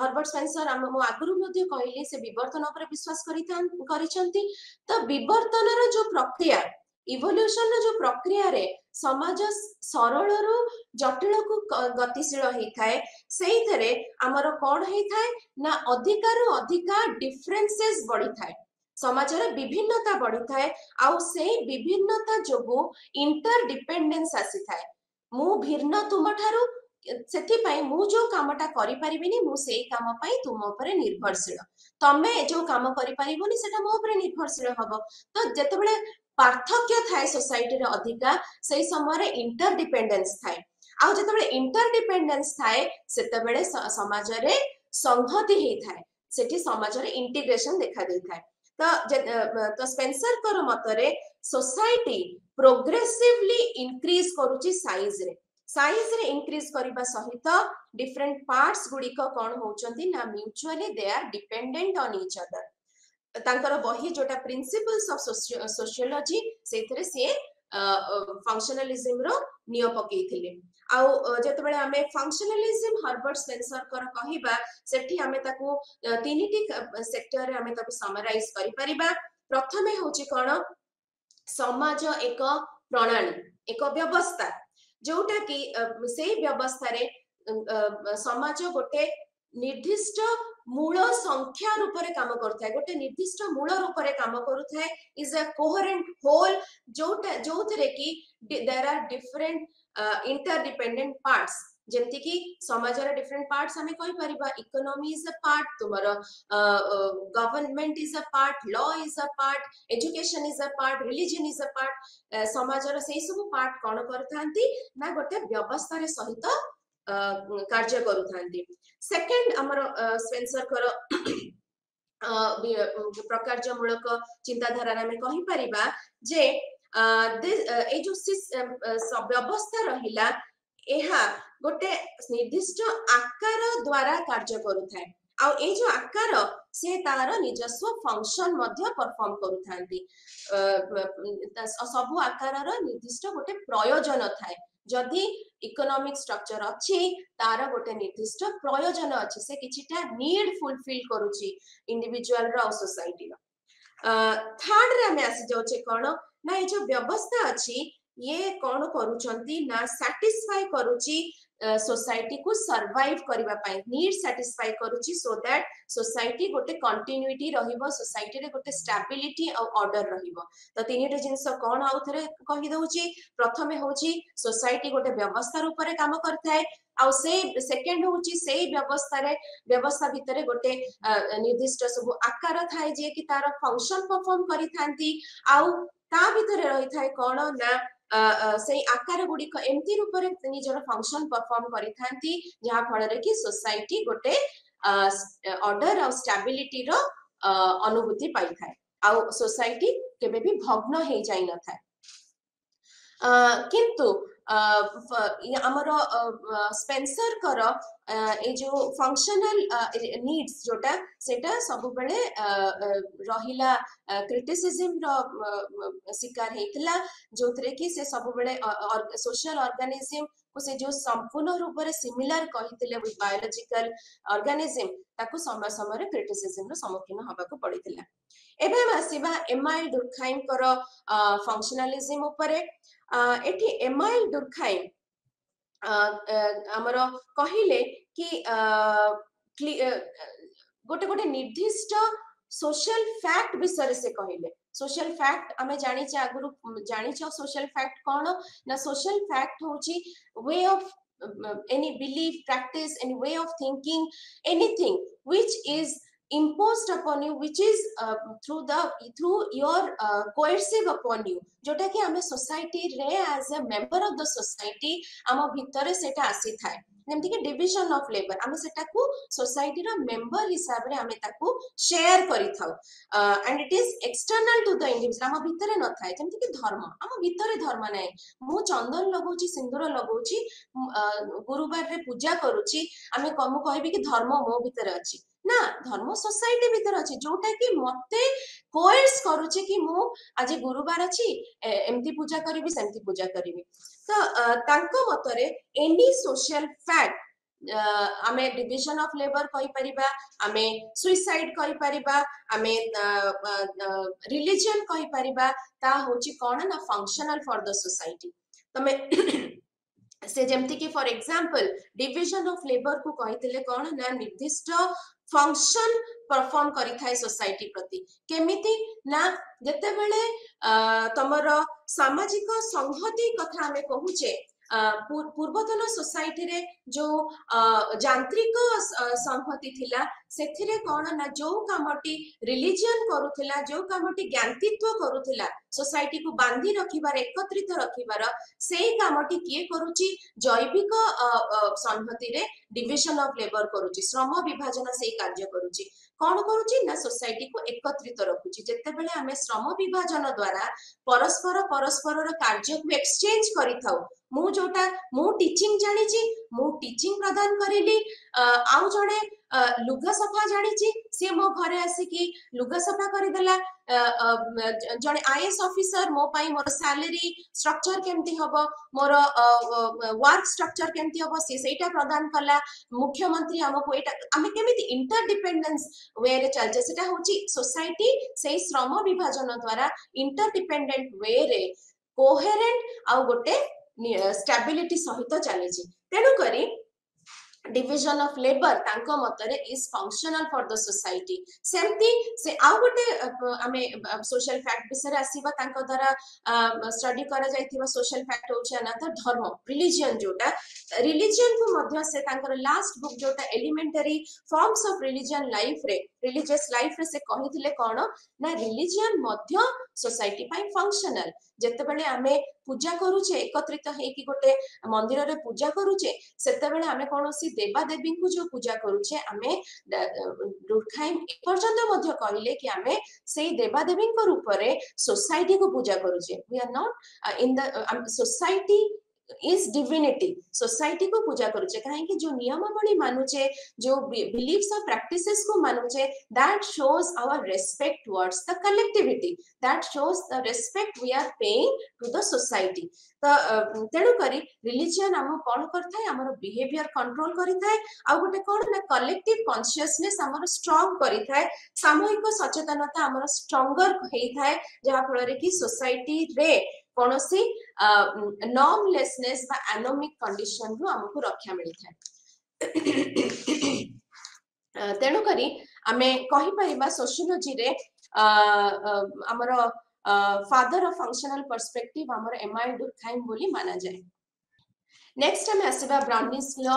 हर्बर्ट स्पेंसर हम आगुरु मध्ये कहली से विवर्तन पर विश्वास करिसंती। तो विवर्तन रो जो प्रक्रिया इवोल्यूशन रो जो प्रक्रिया रे समाज सरल रु जटिल को गतिशील होइथाय सेही थरे हमर कोन होइथाय ना अधिकार अधिका डिफरेंसेस बढ़ी थाय समाज रे विभिन्नता बढ़ी थाय आउ से विभिन्नता जोगु इंटर डिपेंडेंस आसी थाय। मु भिन्न तुम ठारू सेथि पई मु जो कामटा करि परिबिनी मु सेही काम पई तुम ऊपर निर्भरशील तमे जो काम करि परिबोनी सेटा मो ऊपर निर्भरशील हबो। तो जेतेबेले पार्थक्य थाए सोसाइटी रे अधिका सेही समय रे इंटर डिपेंडेंस थाए आ जेतेबेले इंटर डिपेंडेंस थाए सेतेबेले समाज रे संहति हेई थाए सेठी समाज रे इंटीग्रेशन देखा देई थाए। तो स्पेंसर कर मतरे सोसाइटी प्रोग्रेसिवली इंक्रीज करूची साइज रे इंक्रीज करिबा सहित डिफरेंट पार्ट्स गुडी को कोन होचंती ना mutually they are dependent on each other. तांकर बही जोटा प्रिंसिपल्स ऑफ सोशियोलॉजी सेथरे से फंक्शनलिज्म रो नियो पकेइथिले। आउ जेतेबेले हमें फंक्शनलिज्म हर्बर्ट स्पेंसर कर कहिबा सेठी हमें ताकू तीनिटी सेक्टर रे हमें ताकू समराइज करि परिबा। प्रथमे होची कोन समाज एक प्रणाली एक व्यवस्था जोटा कि से व्यवस्था रे समाज गोटे निर्दिष्ट मूल संख्या रूप रे काम करथाय गोटे निर्दिष्ट मूल रूप रे काम करूथाय इज अ कोहेरेंट होल जोटा जोथरे कि there are different interdependent parts जेंति कि समाज रे डिफरेंट पार्ट्स हमें कहि परिबा। इकोनॉमी इज अ पार्ट तुमरो government is a part law is a part education is a part religion is a part समाज रे सेही सब पार्ट कोन करथांती ना गोटे व्यवस्था रे सहित कार्य करूथांती। सेकंड हमर स्पेंसर कर प्रकारजमूलक चिंताधारा में कहि परिबा जे ए जो व्यवस्था रहिला एहा गोटे निर्दिष्ट आकार द्वारा कार्य करूथाय आ ए जो आकार से तार निजस्व फंक्शन मध्य परफॉर्म करूथांती। सब आकार रो निर्दिष्ट गोटे प्रयोजन थाए जदि इकोनॉमिक स्ट्रक्चर अच्छी तार गोटे निर्दिष्ट प्रयोजन अच्छी से किछिटा नीड फुलफिल करूची इंडिविजुअल रो सोसाइटी रो। थर्ड रे हमें आसी जाउचे कोन ना ए जो व्यवस्था अच्छी ये कौन करूचंती ना सैटिस्फाई करूची सोसाइटी को सरवाइव करिबा पई नीड सैटिस्फाई करूची सो दैट सोसाइटी गोटे कंटिन्यूटी रहिबो सोसाइटी रे गोटे स्टेबिलिटी और ऑर्डर रहिबो। तो तीनिटा जिंस कोन आउ थरे कहि दउची प्रथमे होची सोसाइटी गोटे व्यवस्था रूप रे काम करथाय आ से सेकंड होची से व्यवस्था भितरे गोटे निर्दिष्ट सब आकार थाए जे कि तार फंक्शन परफॉर्म करि थांती आउ ता भितरे रहि थाए कोन ना से आकार गुडी को एमती रूप रे निजर फंक्शन परफॉर्म करि थांती जहा फल रे कि सोसाइटी गोटे ऑर्डर और स्टेबिलिटी रो अनुभूति पाई थाए आ सोसाइटी केबे भी भग्न हे जाई न थाए। किंतु हमर स्पेंसर कर ए जो फंक्शनल नीड्स जोटा सेटा सब बेले रहिला क्रिटिसिज्म रो शिकार हेतला जोथरे कि से सब बेले सोशल ऑर्गेनिज्म को से जो संपूर्ण रूप रे सिमिलर कहितले विथ बायोलॉजिकल ऑर्गेनिज्म ताको समय समय रे क्रिटिसिज्म रो सम्मुखीन होबा को पड़ितला। एबे हम आसीबा एमाइल डुर्कहाइम कर फंक्शनलिज्म ऊपर एठी एमाइल डुर्कहाइम आमर कहिले कि गोटे गोटे निर्दिष्ट सोशल फैक्ट विषय से कहले सोशल फैक्ट आमे जानिचे आगुरु जानिचे सोशल फैक्ट कौन ना सोशल फैक्ट होची way of any belief practice any way of thinking anything which is imposed upon you which is through your coercive upon you जोटा कि आमे सोसाइटी रे as a member of the society आम भितर सेटा आसी थाए जेमति कि डिविजन ऑफ लेबर आमे सेटा को सोसाइटी रो मेंबर हिसाब रे आमे ताकू शेयर करि थाउ and it is external to the individual आम भितर न थाए जेमति कि धर्म आम भितर धर्म नै मु चंदन लगौची सिंदूर लगौची गुरुवार रे पूजा करूची आमे कमु कहबी कि धर्म मो भितर अछि ना धर्म सोसाइटी भितर अछि जोटा कि मते कोर्स करूचे कि मु आज गुरुवार अछि एमती पूजा करिवि सेमती पूजा करिवि तो तांको मतरे एनी सोशल फैक्ट आमे डिविजन ऑफ लेबर कहि परिबा आमे सुइसाइड कहि परिबा आमे रिलीजन कहि परिबा ता होची कोन ना फंक्शनल फॉर द सोसाइटी तमे से जेमती कि for example division of labour को कहितले कोन ना निर्दिष्ट फंक्शन परफॉर्म करि थाए सोसाइटी प्रति केमिति ना जते बेले तमर सामाजिक संहति कथा हमें कहूचे पूर्वतन सोसाइटी रे जो यांत्रिक संहति थिला सेथिरे कोन ना जो कामटी रिलीजन करूथिला जो कामटी ज्ञानतित्व करूथिला सोसाइटी को बांधी रखिबार एकत्रित रखिबार सेही कामटी किए करूची जैविक संहति रे डिविजन ऑफ लेबर करूची श्रम विभाजन सेही कार्य करूची कौन करूची ना सोसाइटी को एकत्रित रखुची जेते बेले आमे श्रम विभाजन द्वारा परस्पर परस्पर कार्य को एक्सचेंज करि थाउ मु जोटा मु टीचिंग जानिची मु टीचिंग प्रदान करिली आउ जणे लुगा सफा जानिची से मो घरे आसी कि लुगा सफा करि देला जणे आईएएस ऑफिसर मो पाई मोर सैलरी स्ट्रक्चर केमती हबो मोर वर्क स्ट्रक्चर केमती हबो से सेटा प्रदान कला मुख्यमंत्री हमको एटा आमे केमिति इंटरडिपेंडेंस वे रे चलजे सेटा होची सोसाइटी से श्रम विभाजन द्वारा इंटरडिपेंडेंट वे रे कोहेरेंट आ गोटे स्टेबिलिटी सहित चली तेणु करी डिविजन ऑफ लेबर तांको मतरे is functional for the society सेमती से आउ गोटे आमे सोशल फैक्ट विषय आसीबा तांको द्वारा स्टडी करा जायतिबा सोशल फैक्ट होचे अनदर धर्म रिलीजन जोटा रिलीजन को मध्य से तांकर लास्ट बुक जोटा elementary forms of religion life रे रिलीजियस लाइफ रे से कहिथिले कोन ना रिलीजन मध्य सोसाइटी पाई फंक्शनल जेते बेले आमे पूजा करूचे एकत्रित हे कि गोटे मंदिर रे पूजा करूचे सेते बेले आमे कोनोसी देवा देवी को जो पूजा करूचे आमे दुर्खाइम पर्यंत मध्य कहिले कि आमे सेई देवा देवी को रूप रे सोसाइटी को पूजा करूचे we are not in the society is divinity society को पूजा करूचे काहे कि जो नियमावली मानुचे जो बिलीफ्स और प्रैक्टिसेस को मानुचे that shows our respect towards the collectivity that shows the respect we are paying to the society तो तेणु करी रिलीजन हम कोन करथाय हमर बिहेवियर कंट्रोल करिथाय आ गोटे कोन ना कलेक्टिव कॉन्शियसनेस हमर स्ट्रांग करिथाय सामूहिक सचेतनता हमर स्ट्रांगर हेइथाय जहा फल रे कि सोसाइटी रे कोनोसी नॉर्मलेसनेस बा एनोमिक कंडीशन रु हमको रक्षा मिली थाए तेणु करी आमे कहि परिबा सोशियोलॉजी रे हमर फादर ऑफ फंक्शनल पर्सपेक्टिव हमर एमआई डुरखाइम बोली माना जाए नेक्स्ट हम आसीबा ब्राउनिस्लो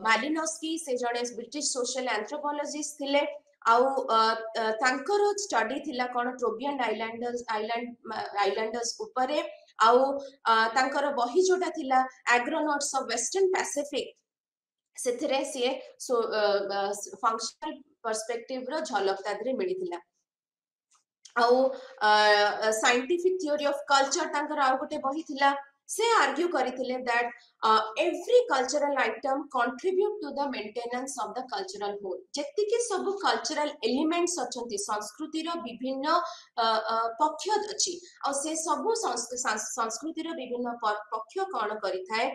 मालिनोस्की से जणे ब्रिटिश सोशल एंथ्रोपोलॉजिस्ट थिले आउ तांकर स्टडी थिला कोन ट्रोबियन आइलैंडर्स ऊपरे आउ तांकर बही जोटा थिला एग्रोनॉट्स ऑफ वेस्टर्न पैसिफिक सेथरे से फंक्शनल पर्सपेक्टिव रो झलक तादरे मिली थिला आउ साइंटिफिक थ्योरी ऑफ कल्चर तांकर आउ गोटे बही थिला से आर्ग्यू करिथिले that every cultural item contribute to the maintenance of the cultural whole जेति के सब कल्चरल एलिमेंट्स अछंती संस्कृति रो विभिन्न पक्ष अछि और से सब संस्कृति रो विभिन्न पक्ष कोन करिथाय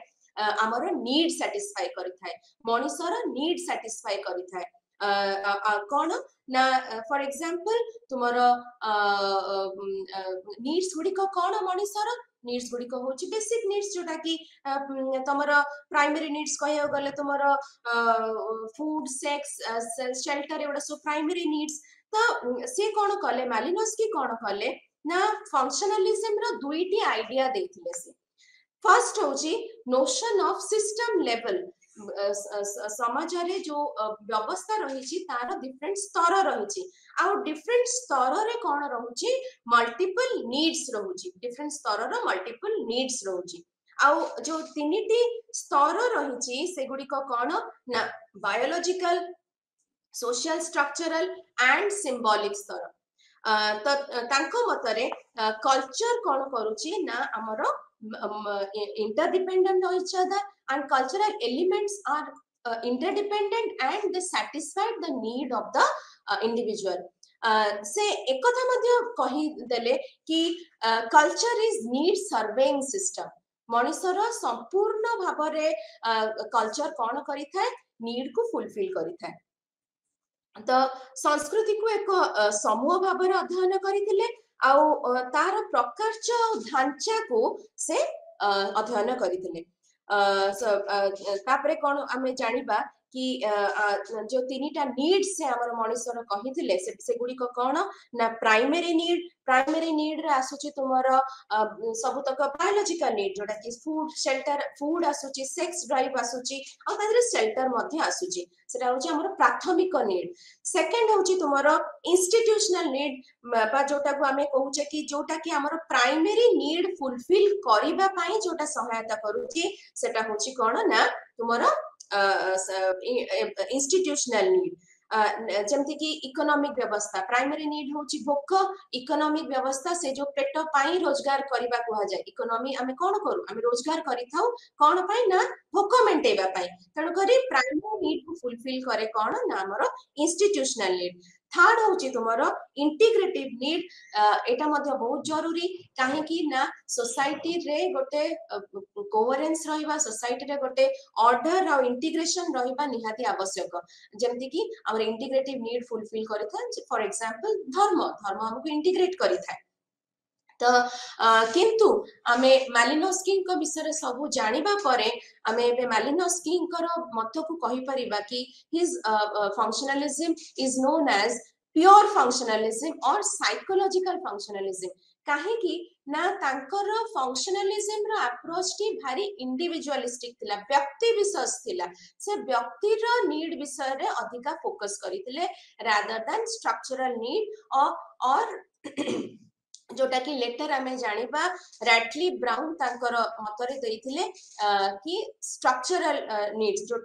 हमर नीड सैटिस्फाई करिथाय मनुष्यर नीड सैटिस्फाई करिथाय कौन ना फॉर एग्जांपल तुमरो नीड्स गुड़िक कौन मनीषर नीड्स गुड़िक हूँ बेसिक नीड्स जोटा कि तुम प्राइमरी नीड्स कह गले तुम फूड सेक्स शेल्टर एगुड़ा सब प्राइमरी नीड्स तो सी कौन कले मालिनोस्की कौन कले ना फंक्शनलिज्म रो दुईटी आइडिया देथिले से फर्स्ट होची नोशन ऑफ सिस्टम लेवल समाज रे जो व्यवस्था रही तार डिफरेंट स्तर रही आउ डिफरेंट स्तर रे कौन रहुची मल्टीपल नीड्स रहुची डिफरेंट स्तर रो मल्टीपल नीड्स रहुची आउ जो तीनिटी स्तर रही से गुड़िक कौन ना biological social structural and symbolic स्तर तो तांको मतरे कल्चर कौन करूची ना हमरो interdependent on each other and cultural elements are interdependent and they satisfied the need of the individual से एक कथा मध्य कही देले कि culture is need serving system मनुष्यर संपूर्ण भाव रे कल्चर कौन करी थाए नीड को फुलफिल करी थाए तो संस्कृति को एक समूह भाव रे अध्ययन करिथिले आउ तार प्रकारच ढांचा को से अध्ययन करथिले तापरे कोन आमे जानिबा कि जो तीनिटा नीड्स से हमर मनुष्यर कहिथिले से गुडी को कोन ना प्राइमरी नीड रे आसुची तुमर सब तक बायोलॉजिकल नीड जोटा कि फूड शेल्टर फूड आसुची सेक्स ड्राइव आसुची आ तादरे शेल्टर मध्ये आसुची सेटा होची हमर प्राथमिक नीड सेकंड होची तुमर इंस्टिट्यूशनल नीड बा जोटा को आमे कहूचे कि जोटा कि हमर प्राइमरी नीड फुलफिल करिबा पई जोटा सहायता करूची सेटा होची कोन ना तुमर इंस्टिट्यूशनल नीड जमती कि इकोनॉमिक व्यवस्था प्राइमरी नीड होची भोक इकोनॉमिक व्यवस्था से जो पेट पाई रोजगार करिबा कुहा जाय इकोनॉमी हमें कोन करू हमें रोजगार करि थाउ कोन पाई ना भोक मेंटेबा पाई तण करी प्राइमरी नीड को फुलफिल करे कोन ना हमर इंस्टिट्यूशनल नीड थर्ड होची तुमरो इंटीग्रेटिव नीड एटा मध्ये बहुत जरूरी काहे कि ना सोसाइटी रे गोटे कोहेरेंस रहिबा सोसाइटी रे गोटे ऑर्डर और इंटीग्रेशन रहिबा निहाती आवश्यक जेमति कि हमर इंटीग्रेटिव नीड फुलफिल करथान फॉर एग्जांपल धर्म हमको इंटीग्रेट करिथाय तो किंतु आमे मालिनोस्की को विषय सब जानिबा परे आमे एबे मालिनोस्की को मत को कहि परिबा कि his functionalism is known as pure functionalism और साइकोलॉजिकल फंक्शनलिज्म काहे कि ना तांकर फंक्शनलिज्म रो अप्रोच टी भारी इंडिविजुअलिस्टिक थिला व्यक्ति विशेष थिला से व्यक्ति रो नीड विषय रे अधिका फोकस करिथिले रादर देन स्ट्रक्चरल नीड और जोटा कि लेटर आमे जानिबा रैटली ब्राउन तांकर मतरे देइथिले कि स्ट्रक्चरल नीड्स जो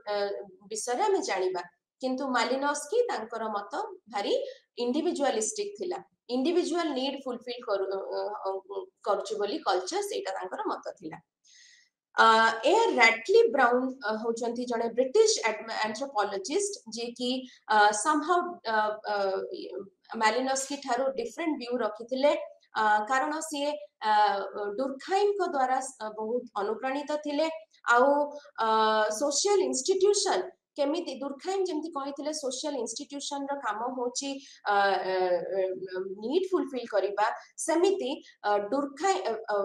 विषय रे आमे जानिबा किंतु मालिनोस्की तांकर मत भारी इंडिविजुअलिस्टिक थिला इंडिविजुअल नीड फुलफिल करछु बोली कल्चर सेटा तांकर मत थिला ए रैटली ब्राउन होचंती जने ब्रिटिश एंथ्रोपोलॉजिस्ट जे कि समहाउ मालिनोस्की थारो डिफरेंट व्यू रखिथिले कारण सी डुरखाइम को द्वारा बहुत अनुप्राणित थिले आउ सोशल इंस्टीट्यूशन केमिति दुर्खाइम जेमति कहिथिले सोशल इंस्टीट्यूशन रो काम होची नीड फुलफिल करिबा समिति दुर्खाइ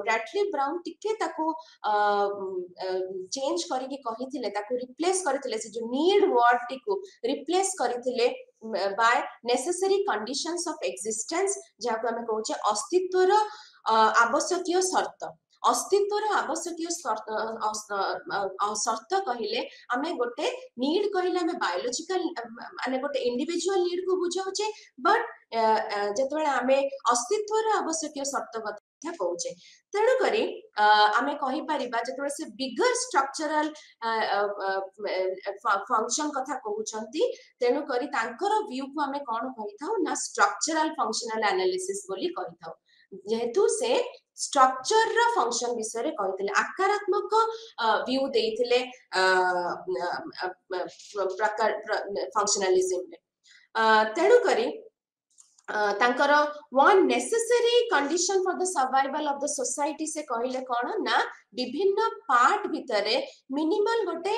रैटली ब्राउन टिके ताको चेंज करिके कहिथिले ताको रिप्लेस करथिले से जो नीड वर्ड टिको रिप्लेस करथिले by necessary conditions of existence जाको हमें कहूचे अस्तित्वर आवश्यकीय शर्त अस्तित्वर आवश्यकीय शर्त कहिले आमे गोटे नीड कहिले आमे बायोलॉजिकल माने गोटे इंडिविजुअल नीड को बुझाउचे बट जेतबे आमे अस्तित्वर आवश्यकीय शर्त कथा कहूचे तेणु करी आमे कहि परिबा जेतबे से बिगर स्ट्रक्चरल फंक्शन कथा कहउचंती तेणु करी तांकर व्यू को आमे कोन कहिथाउ ना स्ट्रक्चरल फंक्शनल एनालिसिस बोली कहिथाउ जेहेतु से स्ट्रक्चर रा फंक्शन विषय रे कहिथिले आकारात्मक व्यू देइथिले प्रकार फंक्शनलिज्म रे तेणु करी तांकर one necessary condition for the survival of the society से कहले कोन ना विभिन्न पार्ट भितरे मिनिमल गोटे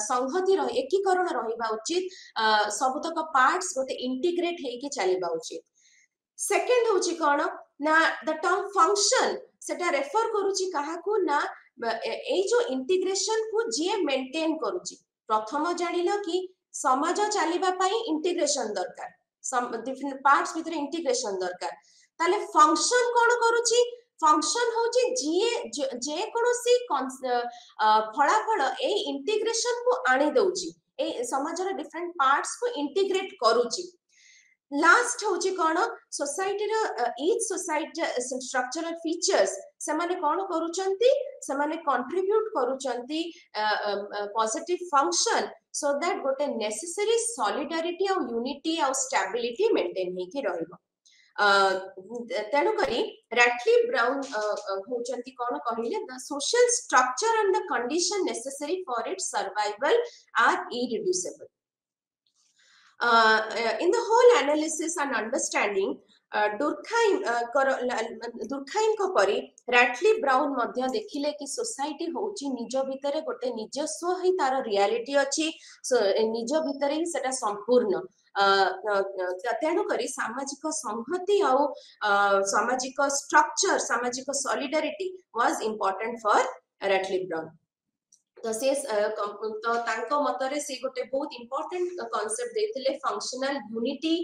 संहति रही एकीकरण रहिबा उचित सबतक पार्ट्स गोटे इंटीग्रेट हेकी चलीबा उचित सेकंड होची कोन ना द टर्म फंक्शन सेटा रेफर करूची काहा को ना ए जो इंटीग्रेशन को जे मेंटेन करूची प्रथम जानिलो कि समाज चलीबा पई इंटीग्रेशन दरकार डिफरेंट पार्ट्स भीतर इंटीग्रेशन दरकार ताले फंक्शन कोन करूची फंक्शन होची जे कोनोसी फलाफल ए इंटीग्रेशन को आनी दउची ए समाजर डिफरेंट पार्ट्स को इंटीग्रेट करूची लास्ट होची कोन सोसाइटी रो ईच सोसाइटी स्ट्रक्चरल फीचर्स से माने कोन करूचंती से माने कंट्रीब्यूट करूचंती पॉजिटिव फंक्शन सो दैट गोटे नेसेसरी सॉलिडारिटी और यूनिटी और स्टेबिलिटी मेंटेन हे कि रहइबो तेणु करी रैटली ब्राउन होचंती कोन कहिले the social structure and the condition necessary for its survival are irreducible in the whole analysis and understanding दुर्खाइम को परी रैटली ब्राउन मध्य देखिले कि सोसाइटी होची निज भितरे गोटे निजस्व ही तार रियलिटी अछि निज भितरे ही सेटा संपूर्ण तेणु करी सामाजिक संहति और सामाजिक स्ट्रक्चर सामाजिक solidarity was important for Radcliffe Brown तो से तो तांको मतरे से गोटे बहुत इंपोर्टेंट कांसेप्ट देथिले फंक्शनल यूनिटी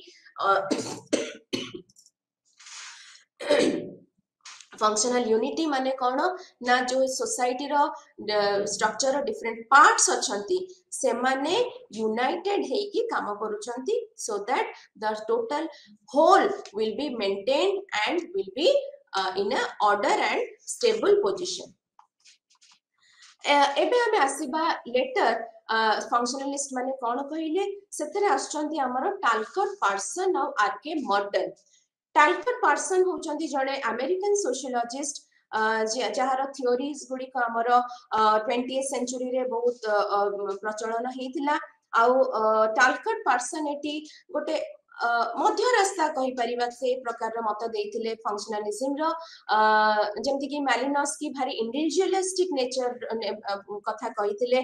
फंक्शनल यूनिटी माने कोन ना जो सोसाइटी रो स्ट्रक्चर डिफरेंट पार्ट्स अछंती से माने यूनाइटेड हे की काम करूछंती so that the total whole will be maintained and will be in a order and stable position एबे हमें आसीबा लेटर फंक्शनलिस्ट माने कोन कहिले सेतरे आछंती हमर टालकट पार्सन और आरके मॉडर्न टालकट पार्सन होचंती जणे अमेरिकन सोशियोलॉजिस्ट जहार थ्योरीज गुडी को हमर 20th सेंचुरी रे बहुत प्रचलन हेतिला आउ टालकट पार्सन एटी गोटे मध्य रास्ता कहि परिबा से प्रकार रो मत देथिले फंक्शनलिज्म रो जेमति कि मैलिनोव्स्की भारी इंडिविजुअलिस्टिक नेचर कथा कहिथिले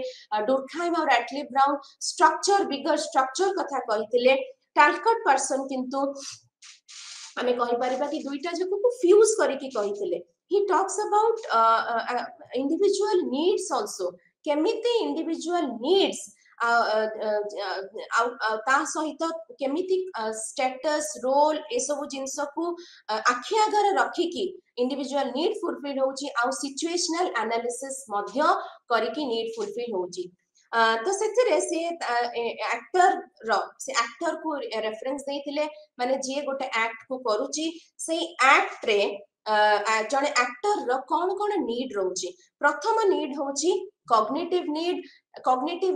डुर्खाइम और रैटली ब्राउन स्ट्रक्चर बिगर स्ट्रक्चर कथा कहिथिले टालकट पर्सन किंतु हमें कहि परिबा कि दुईटा जको को फ्यूज करि कि कहिथिले he talks about individual needs also केमिति इंडिविजुअल नीड्स ता सहित केमिति स्टेटस रोल ए सब जिंस को आखि आगर रखी कि इंडिविजुअल नीड फुलफिल होची आ सिचुएशनल एनालिसिस मध्य करी कि नीड फुलफिल होची तो सेथिरे से एक्टर को रेफरेंस देथिले माने जे गोटे एक्ट को करूची से एक्ट रे जने एक्टर रो कोन नीड रहउची प्रथम नीड होची कॉग्निटिव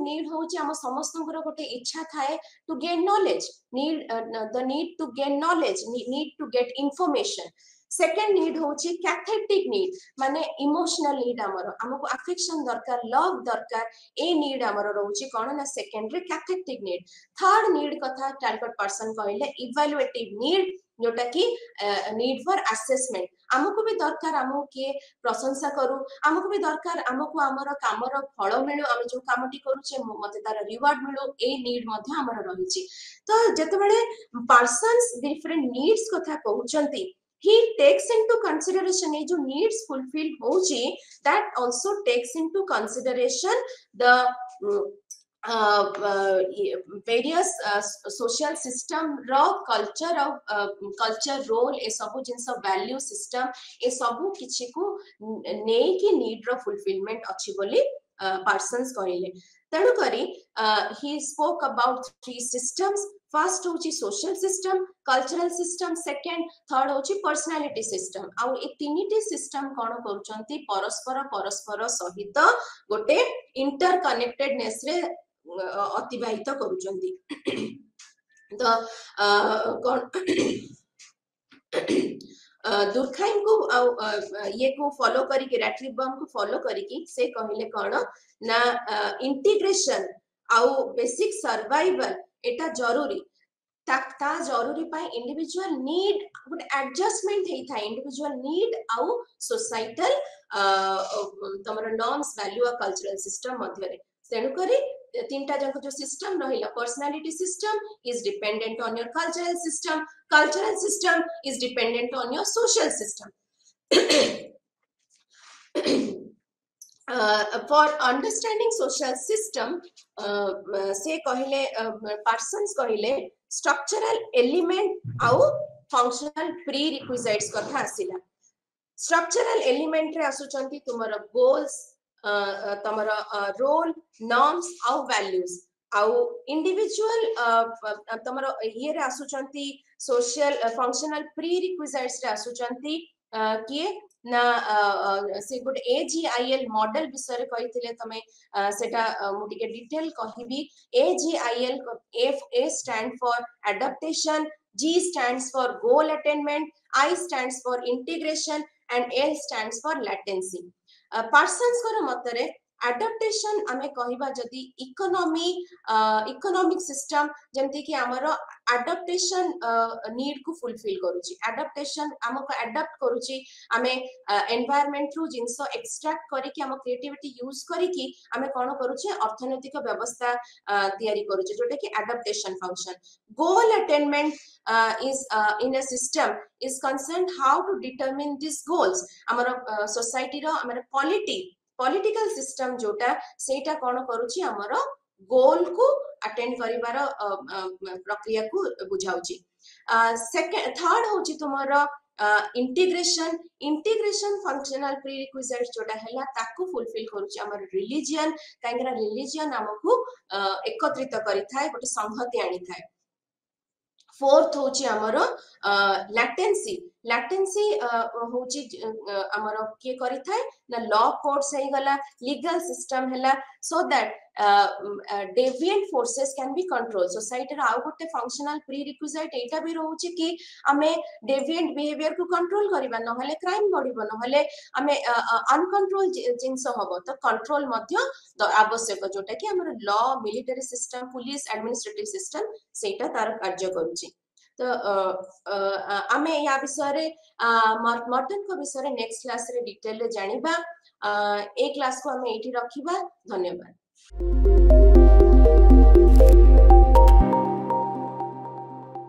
नीड होची हम समस्तंकर गोटे इच्छा थाए to gain knowledge the need to gain knowledge need to get information second need होची कैथेटिक नीड माने इमोशनल नीड हमको अफेक्शन दरकार लव दरकार ए नीड हमर रहउची कोन ना सेकंड रे कैथेटिक नीड थर्ड नीड कथा टालकट पर्सन कहले इवैल्यूएटिव नीड जोटा कि नीड फॉर असेसमेंट हमको भी दरकार हमको के प्रशंसा करू हमको भी दरकार हमको हमर कामर फल मिलु हम जो कामटी करूचे मते तार रिवार्ड मिलु ए नीड मध्ये हमर रहिची तो जते बेले पर्सन्स डिफरेंट नीड्स कथा कहउचंती he takes into consideration जो needs fulfill होची that also takes into consideration the various social system row culture role ए सब जिंस value system ए सब किछि को नै कि need रो fulfillment अछि बोली persons कहले तेणु करी he spoke about three systems first होची social system cultural system second third होची पर्सनालिटी सिस्टम आ ए तीनिटी सिस्टम कोन करूचंती परस्पर सहित गोटे इंटर कनेक्टेडनेस रे अतिबाहित करूचंती तो दुर्खाइम को ये को फॉलो करी के रैटली ब्राउन को फॉलो करी की से कहले कोन ना इंटीग्रेशन आ बेसिक सर्वाइवल एटा जरूरी ता जरूरी पाई इंडिविजुअल नीड गुड एडजस्टमेंट हेई था इंडिविजुअल नीड आउ सोसाइटल तमर नॉर्म्स वैल्यू आ कल्चरल सिस्टम मध्य रे तेनु करी तीनटा जंक जो सिस्टम रहिला personality system is dependent on your cultural system is dependent on your social system for understanding social system से कहले पार्सन्स कहले structural element आउ functional prerequisites कथा आसिला structural element रे आसुचंती तुमर goals तमर रोल नॉर्म्स आउ वैल्यूज आउ इंडिविजुअल तमर ये रे आसुचंती सोशल फंक्शनल प्रीरिक्विजिट्स रे आसुचंती किए ना से गुड एजीआईएल मॉडल विषय कहिथिले तमे सेटा मुटिके डिटेल कहिबी AGIL F A stands for adaptation G stands for goal attainment, I stands for integration and L stands for latency. Parsons को मतरे adaptation आमे कहिबा जदी इकोनॉमिक सिस्टम जेमति कि हमरो adaptation नीड को फुलफिल करूची adaptation हमको अडॉप्ट करूची आमे एनवायरनमेंट थ्रू जिंसो एक्सट्रैक्ट करी कि हम क्रिएटिविटी यूज करी कि आमे कोन करूची अर्थनैतिक व्यवस्था तयारी करूची जोटे कि adaptation function. Goal attainment is in a system is concerned how to determine these goals. हमरो सोसाइटी रो हमरो पॉलिटिकल सिस्टम जोटा सेटा कोन करूची हमरो गोल को अटेंड करिवार प्रक्रिया को बुझाउची सेकंड थर्ड होची तुम्हारा इंटीग्रेशन फंक्शनल प्रीरिक्विजिट्स जोटा हैला ताकू फुलफिल करूची हमर रिलीजियन काइंगरा रिलीजियन हमकु एकत्रित करि थाए गोटे संहति आनी थाए फोर्थ होची हमरो लैटेंसी होची हमरो के करि थाए ना लॉ कोड्स हे गला लीगल सिस्टम हैला so that deviant forces can be controlled. Society रा आउ गोटे फंक्शनल प्रीरिक्विजिट एटा भी रहउची कि हमें deviant behavior को कंट्रोल करिबा न हले क्राइम बढ़िबो न हले हमें अनकंट्रोल जिंस हबो तो कंट्रोल मध्य आवश्यक जोटा कि हमर law military system police administrative system सेटा तार कार्य करूची तो आमे या विषय रे मॉडर्न को विषय रे नेक्स्ट क्लास रे डिटेल रे जानिबा ए क्लास को हमें एठी रखिबा धन्यवाद।